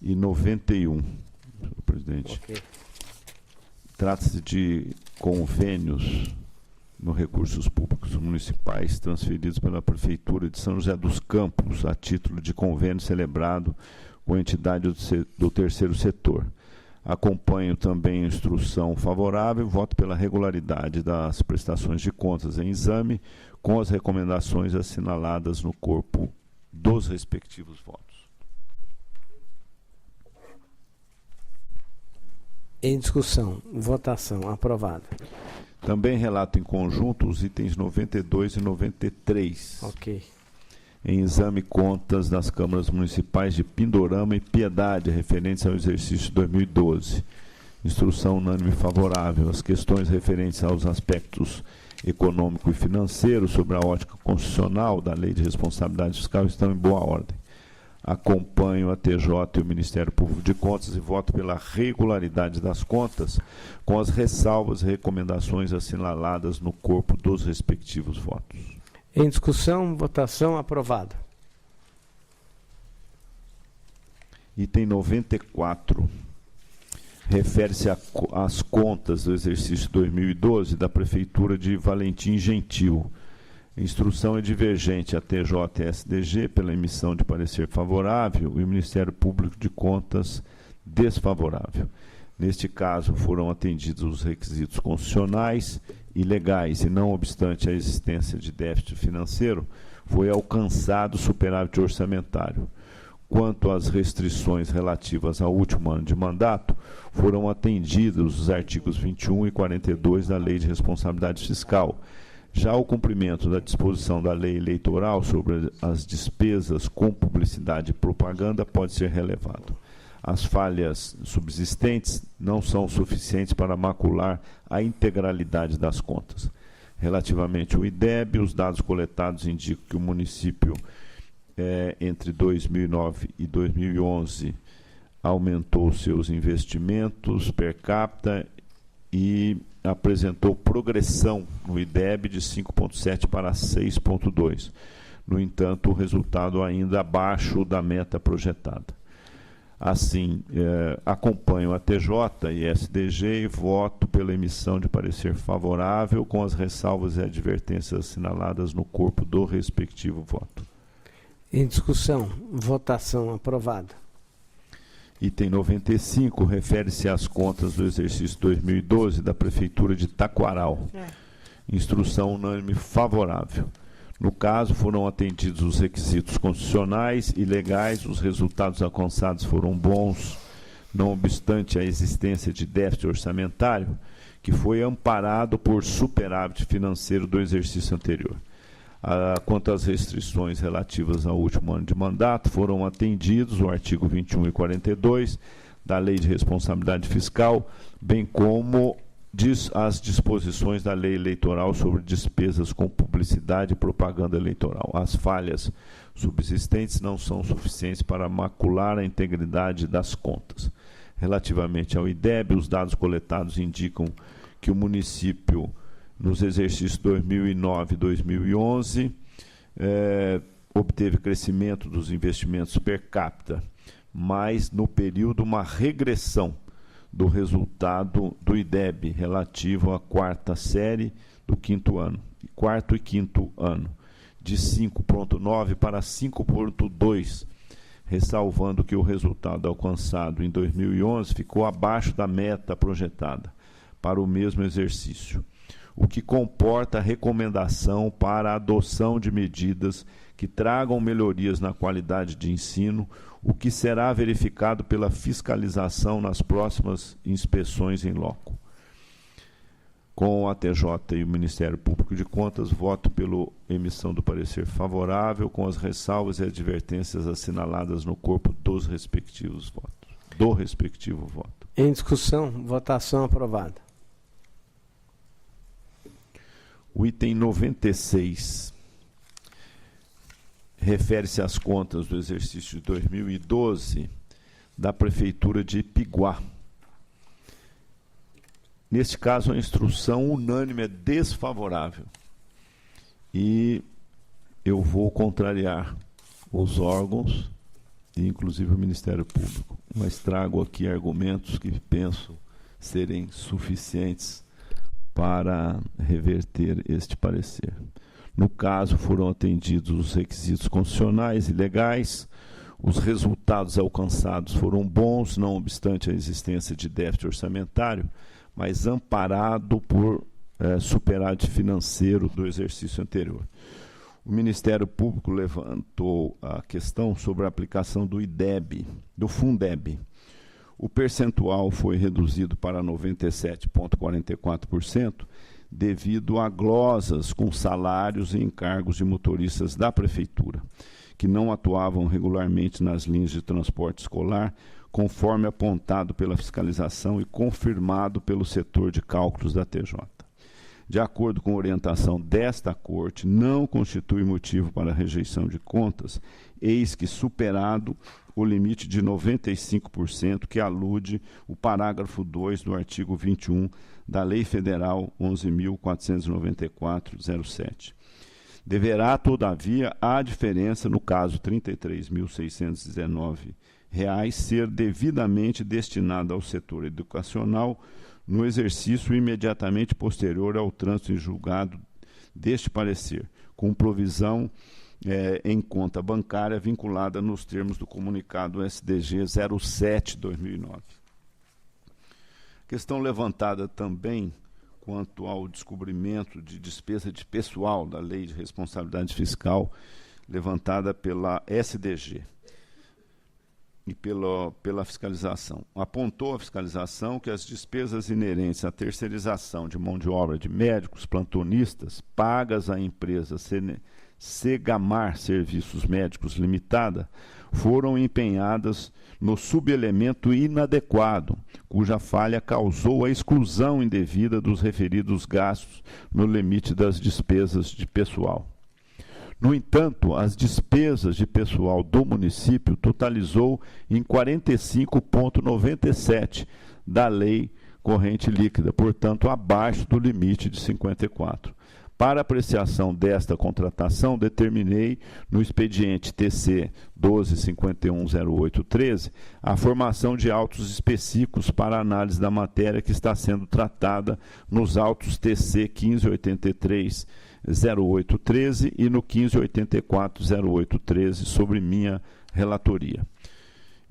e 91, senhor presidente. Okay. Trata-se de convênios nos recursos públicos municipais transferidos pela Prefeitura de São José dos Campos a título de convênio celebrado com entidade do terceiro setor. Acompanho também a instrução favorável, voto pela regularidade das prestações de contas em exame, com as recomendações assinaladas no corpo dos respectivos votos. Em discussão, votação, aprovado. Também relato em conjunto os itens 92 e 93. Ok. Em exame contas das câmaras municipais de Pindorama e Piedade, referentes ao exercício 2012. Instrução unânime favorável. As questões referentes aos aspectos econômico e financeiro sobre a ótica constitucional da Lei de Responsabilidade Fiscal estão em boa ordem. Acompanho a TJ e o Ministério Público de Contas e voto pela regularidade das contas, com as ressalvas e recomendações assinaladas no corpo dos respectivos votos. Em discussão, votação aprovada. Item 94. Refere-se às contas do exercício 2012 da Prefeitura de Valentim Gentil. A instrução é divergente a TJ e SDG pela emissão de parecer favorável e o Ministério Público de Contas desfavorável. Neste caso, foram atendidos os requisitos constitucionais e legais e, não obstante a existência de déficit financeiro, foi alcançado superávit orçamentário. Quanto às restrições relativas ao último ano de mandato, foram atendidos os artigos 21 e 42 da Lei de Responsabilidade Fiscal. Já o cumprimento da disposição da lei eleitoral sobre as despesas com publicidade e propaganda pode ser relevado. As falhas subsistentes não são suficientes para macular a integralidade das contas. Relativamente ao IDEB, os dados coletados indicam que o município, entre 2009 e 2011, aumentou seus investimentos per capita e apresentou progressão no IDEB de 5,7 para 6,2. No entanto, o resultado ainda abaixo da meta projetada. Assim, acompanho a TJ e SDG e voto pela emissão de parecer favorável com as ressalvas e advertências assinaladas no corpo do respectivo voto. Em discussão, votação aprovada. Item 95 refere-se às contas do exercício 2012 da Prefeitura de Taquaral. Instrução unânime favorável. No caso, foram atendidos os requisitos constitucionais e legais, os resultados alcançados foram bons, não obstante a existência de déficit orçamentário, que foi amparado por superávit financeiro do exercício anterior. Quanto às restrições relativas ao último ano de mandato, foram atendidos o artigo 21 e 42 da Lei de Responsabilidade Fiscal, bem como as disposições da Lei Eleitoral sobre despesas com publicidade e propaganda eleitoral. As falhas subsistentes não são suficientes para macular a integridade das contas. Relativamente ao IDEB, os dados coletados indicam que o município, nos exercícios 2009 e 2011, obteve crescimento dos investimentos per capita, mas no período uma regressão do resultado do IDEB relativo à quarta série do quinto ano, quarto e quinto ano, de 5,9 para 5,2, ressalvando que o resultado alcançado em 2011 ficou abaixo da meta projetada para o mesmo exercício, o que comporta a recomendação para a adoção de medidas que tragam melhorias na qualidade de ensino, o que será verificado pela fiscalização nas próximas inspeções em loco. Com a TJ e o Ministério Público de Contas, voto pela emissão do parecer favorável, com as ressalvas e advertências assinaladas no corpo dos respectivos votos. Do respectivo voto. Em discussão, votação aprovada. O item 96 refere-se às contas do exercício de 2012 da Prefeitura de Ipiguá. Neste caso, a instrução unânime é desfavorável. E eu vou contrariar os órgãos, e inclusive o Ministério Público, mas trago aqui argumentos que penso serem suficientes para reverter este parecer. No caso, foram atendidos os requisitos constitucionais e legais, os resultados alcançados foram bons, não obstante a existência de déficit orçamentário, mas amparado por superávit financeiro do exercício anterior. O Ministério Público levantou a questão sobre a aplicação do IDEB, do Fundeb. O percentual foi reduzido para 97,44%, devido a glosas com salários e encargos de motoristas da Prefeitura, que não atuavam regularmente nas linhas de transporte escolar, conforme apontado pela fiscalização e confirmado pelo setor de cálculos da TJ. De acordo com a orientação desta Corte, não constitui motivo para rejeição de contas, eis que superado o limite de 95% que alude o parágrafo 2 do artigo 21 da Lei Federal 11.494/07. Deverá, todavia, a diferença, no caso R$ 33.619, ser devidamente destinada ao setor educacional no exercício imediatamente posterior ao trânsito em julgado deste parecer, com provisão em conta bancária vinculada nos termos do comunicado SDG 07/2009. Questão levantada também quanto ao descobrimento de despesa de pessoal da Lei de Responsabilidade Fiscal, levantada pela SDG e pela fiscalização. Apontou a fiscalização que as despesas inerentes à terceirização de mão de obra de médicos plantonistas pagas à empresa Segamar Serviços Médicos Limitada foram empenhadas no subelemento inadequado, cuja falha causou a exclusão indevida dos referidos gastos no limite das despesas de pessoal. No entanto, as despesas de pessoal do município totalizou em 45,97 da lei corrente líquida, portanto, abaixo do limite de 54. Para apreciação desta contratação, determinei no expediente TC 12510813 a formação de autos específicos para análise da matéria que está sendo tratada nos autos TC 15830813 e no 15840813 sobre minha relatoria.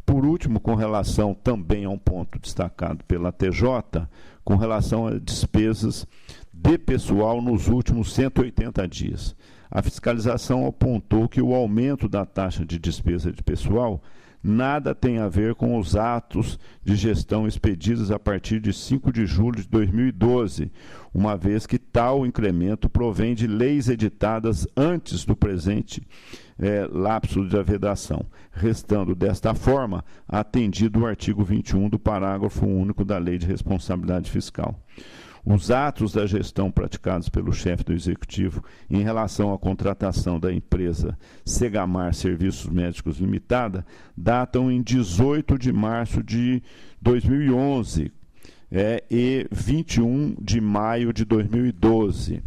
Por último, com relação também a um ponto destacado pela TJ, com relação a despesas de pessoal nos últimos 180 dias. A fiscalização apontou que o aumento da taxa de despesa de pessoal nada tem a ver com os atos de gestão expedidos a partir de 5 de julho de 2012, uma vez que tal incremento provém de leis editadas antes do presente lapso de vedação, restando desta forma atendido o artigo 21 do parágrafo único da Lei de Responsabilidade Fiscal. Os atos da gestão praticados pelo chefe do Executivo em relação à contratação da empresa Segamar Serviços Médicos Limitada datam em 18 de março de 2011 e 21 de maio de 2012,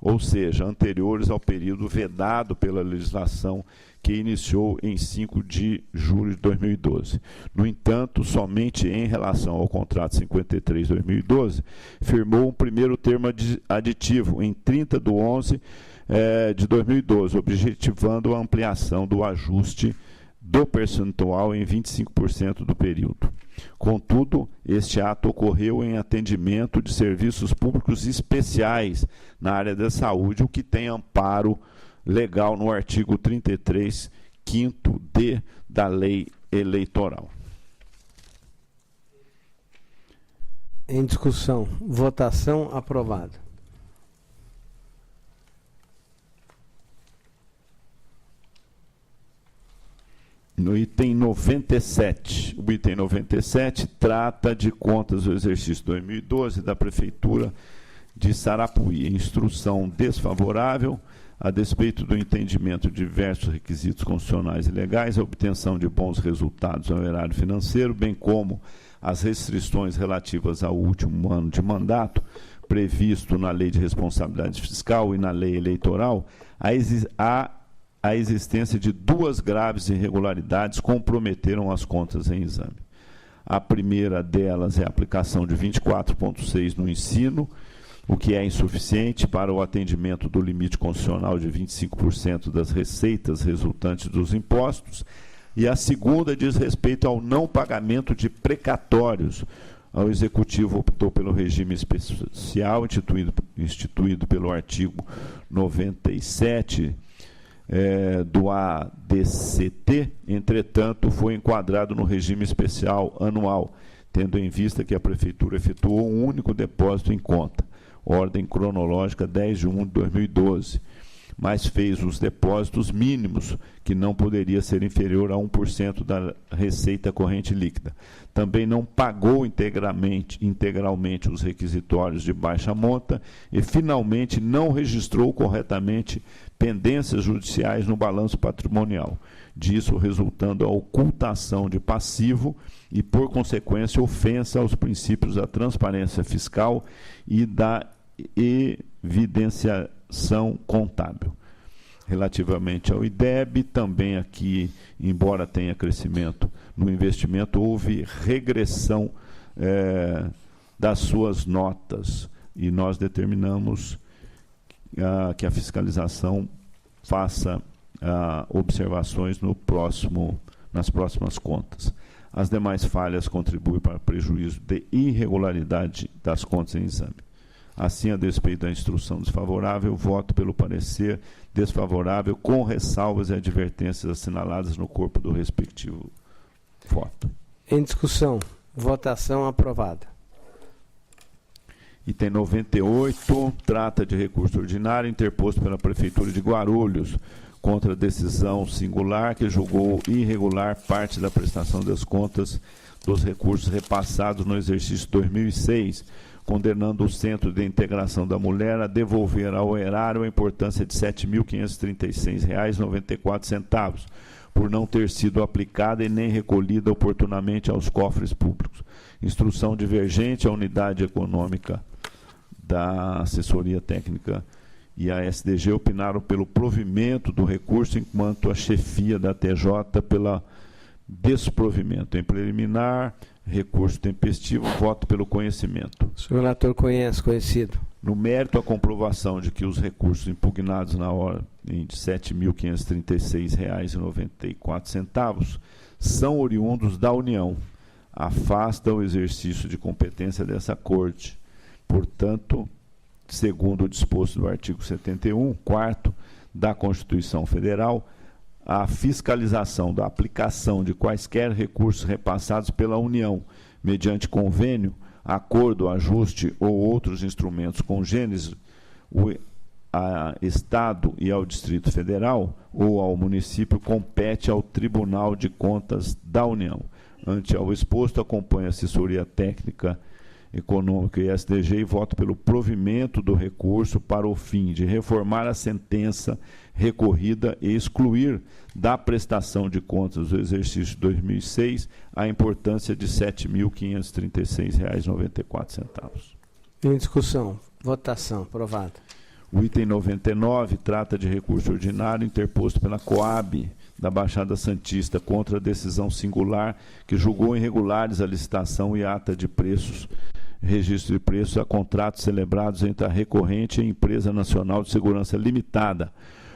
ou seja, anteriores ao período vedado pela legislação que iniciou em 5 de julho de 2012. No entanto, somente em relação ao contrato 53/2012, firmou um primeiro termo aditivo em 30 de 11 de 2012, objetivando a ampliação do ajuste do percentual em 25% do período. Contudo, este ato ocorreu em atendimento de serviços públicos especiais na área da saúde, o que tem amparo legal no artigo 33, 5º-D da Lei Eleitoral. Em discussão, votação, aprovado. No item 97, o item 97 trata de contas do exercício 2012 da Prefeitura de Sarapuí. Instrução desfavorável, a despeito do entendimento de diversos requisitos constitucionais e legais, a obtenção de bons resultados no erário financeiro, bem como as restrições relativas ao último ano de mandato, previsto na Lei de Responsabilidade Fiscal e na Lei Eleitoral, a existência de 2 graves irregularidades comprometeram as contas em exame. A primeira delas é a aplicação de 24,6 no ensino, o que é insuficiente para o atendimento do limite constitucional de 25% das receitas resultantes dos impostos, e a segunda diz respeito ao não pagamento de precatórios. O Executivo optou pelo regime especial instituído pelo artigo 97 do ADCT, entretanto, foi enquadrado no regime especial anual, tendo em vista que a Prefeitura efetuou um único depósito em conta, ordem cronológica 10 de 1 de 2012, mas fez os depósitos mínimos, que não poderia ser inferior a 1% da receita corrente líquida. Também não pagou integralmente os requisitórios de baixa monta e, finalmente, não registrou corretamente pendências judiciais no balanço patrimonial, disso resultando a ocultação de passivo e, por consequência, ofensa aos princípios da transparência fiscal e da evidenciação contábil. Relativamente ao IDEB, também aqui, embora tenha crescimento no investimento, houve regressão das suas notas, e nós determinamos que a fiscalização faça observações nas próximas contas. As demais falhas contribuem para prejuízo de irregularidade das contas em exame. Assim, a despeito da instrução desfavorável, voto pelo parecer desfavorável, com ressalvas e advertências assinaladas no corpo do respectivo voto. Em discussão, votação, aprovada. Item 98, trata de recurso ordinário interposto pela Prefeitura de Guarulhos contra a decisão singular que julgou irregular parte da prestação das contas dos recursos repassados no exercício 2006, condenando o Centro de Integração da Mulher a devolver ao erário a importância de R$ 7.536,94, por não ter sido aplicada e nem recolhida oportunamente aos cofres públicos. Instrução divergente, a unidade econômica da assessoria técnica e a SDG opinaram pelo provimento do recurso, enquanto a chefia da TJ pela desprovimento. Em preliminar, recurso tempestivo, voto pelo conhecimento. O senhor relator conhecido. No mérito, a comprovação de que os recursos impugnados na ordem de R$ 7.536,94 são oriundos da União, afasta o exercício de competência dessa Corte. Portanto, segundo o disposto do artigo 71, 4º da Constituição Federal, a fiscalização da aplicação de quaisquer recursos repassados pela União, mediante convênio, acordo, ajuste ou outros instrumentos congêneres, a Estado e ao Distrito Federal ou ao município, compete ao Tribunal de Contas da União. Ante ao exposto, acompanha a assessoria técnica econômica e SDG e voto pelo provimento do recurso para o fim de reformar a sentença recorrida e excluir da prestação de contas do exercício 2006 a importância de R$ 7.536,94. Em discussão, votação, aprovado. O item 99 trata de recurso ordinário interposto pela Coab da Baixada Santista contra a decisão singular que julgou irregulares a licitação e ata de preços, registro de preços a contratos celebrados entre a recorrente e a Empresa Nacional de Segurança Limitada,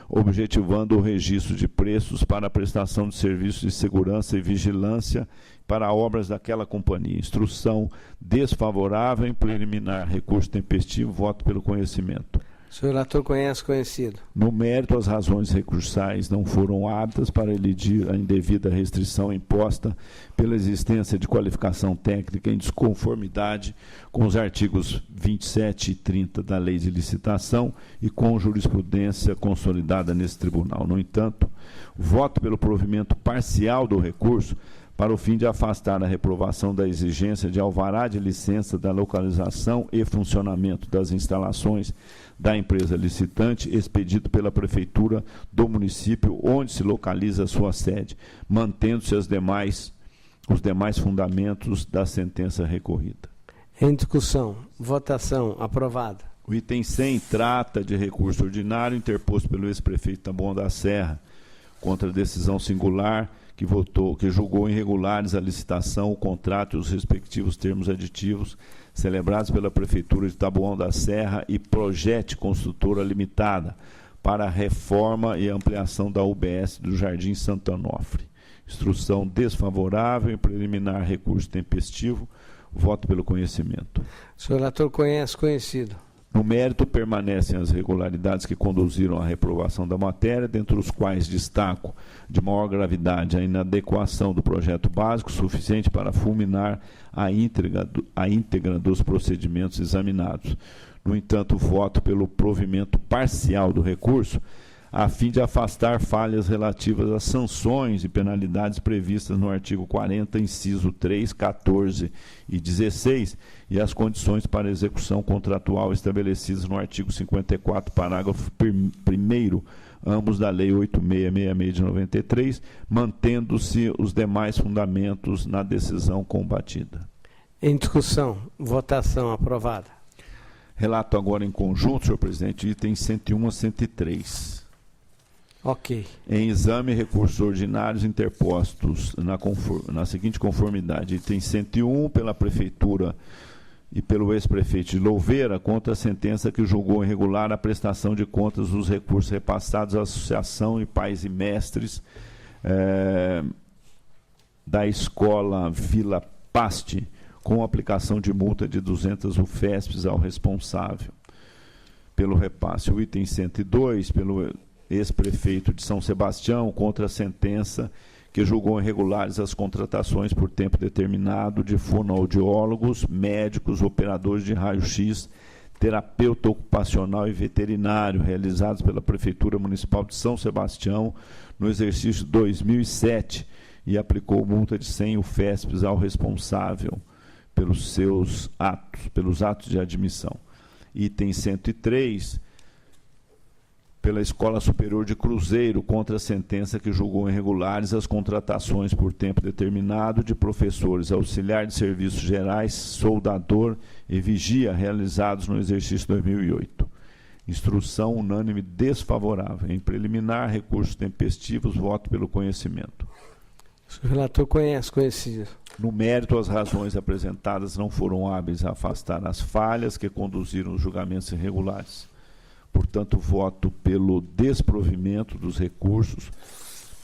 objetivando o registro de preços para a prestação de serviços de segurança e vigilância para obras daquela companhia. Instrução desfavorável em preliminar. Recurso tempestivo. Voto pelo conhecimento. O senhor relator conhece conhecido. No mérito, as razões recursais não foram aptas para elidir a indevida restrição imposta pela existência de qualificação técnica em desconformidade com os artigos 27 e 30 da Lei de Licitação e com jurisprudência consolidada nesse tribunal. No entanto, voto pelo provimento parcial do recurso para o fim de afastar a reprovação da exigência de alvará de licença da localização e funcionamento das instalações da empresa licitante, expedido pela Prefeitura do município onde se localiza a sua sede, mantendo-se os demais fundamentos da sentença recorrida. Em discussão. Votação. Aprovada. O item 100 trata de recurso ordinário interposto pelo ex-prefeito Taboão da Serra contra a decisão singular que julgou irregulares a licitação, o contrato e os respectivos termos aditivos celebrados pela Prefeitura de Taboão da Serra e Projete Construtora Limitada para a reforma e ampliação da UBS do Jardim Santo Onofre. Instrução desfavorável em preliminar. Recurso tempestivo. Voto pelo conhecimento. O senhor relator conhecido. No mérito, permanecem as irregularidades que conduziram à reprovação da matéria, dentre os quais destaco de maior gravidade a inadequação do projeto básico suficiente para fulminar a íntegra dos procedimentos examinados. No entanto, voto pelo provimento parcial do recurso, a fim de afastar falhas relativas às sanções e penalidades previstas no artigo 40, inciso 3, 14 e 16, e as condições para execução contratual estabelecidas no artigo 54, parágrafo 1º, ambos da Lei 8666 de 93, mantendo-se os demais fundamentos na decisão combatida. Em discussão. Votação. Aprovada. Relato agora em conjunto, senhor presidente, itens 101 a 103. Ok. Em exame, recursos ordinários interpostos na seguinte conformidade. Item 101, pela Prefeitura e pelo ex-prefeito de Louveira, contra a sentença que julgou irregular a prestação de contas dos recursos repassados à Associação de Pais e Mestres da Escola Vila Paste, com aplicação de multa de 200 UFESPs ao responsável pelo repasse. O item 102, pelo ex-prefeito de São Sebastião, contra a sentença que julgou irregulares as contratações por tempo determinado de fonoaudiólogos, médicos, operadores de raio-x, terapeuta ocupacional e veterinário, realizados pela Prefeitura Municipal de São Sebastião no exercício 2007, e aplicou multa de 100 UFESPs ao responsável pelos atos de admissão. Item 103, pela Escola Superior de Cruzeiro, contra a sentença que julgou irregulares as contratações por tempo determinado de professores, auxiliar de serviços gerais, soldador e vigia, realizados no exercício 2008. Instrução unânime desfavorável. Em preliminar, recursos tempestivos, voto pelo conhecimento. O senhor relator conhecido. No mérito, as razões apresentadas não foram hábeis a afastar as falhas que conduziram os julgamentos irregulares. Portanto, voto pelo desprovimento dos recursos,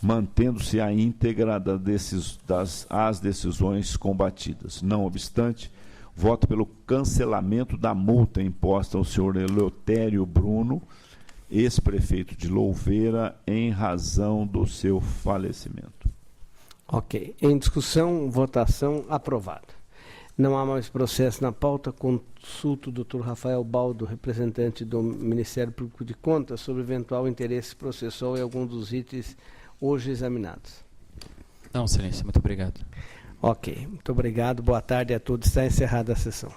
mantendo-se a íntegra das decisões combatidas. Não obstante, voto pelo cancelamento da multa imposta ao senhor Eleutério Bruno, ex-prefeito de Louveira, em razão do seu falecimento. Ok. Em discussão, votação. Aprovado. Não há mais processo na pauta. Consulto o Dr. Rafael Baldo, representante do Ministério Público de Contas, sobre eventual interesse processual em algum dos itens hoje examinados. Não, excelência, muito obrigado. Ok, muito obrigado. Boa tarde a todos. Está encerrada a sessão.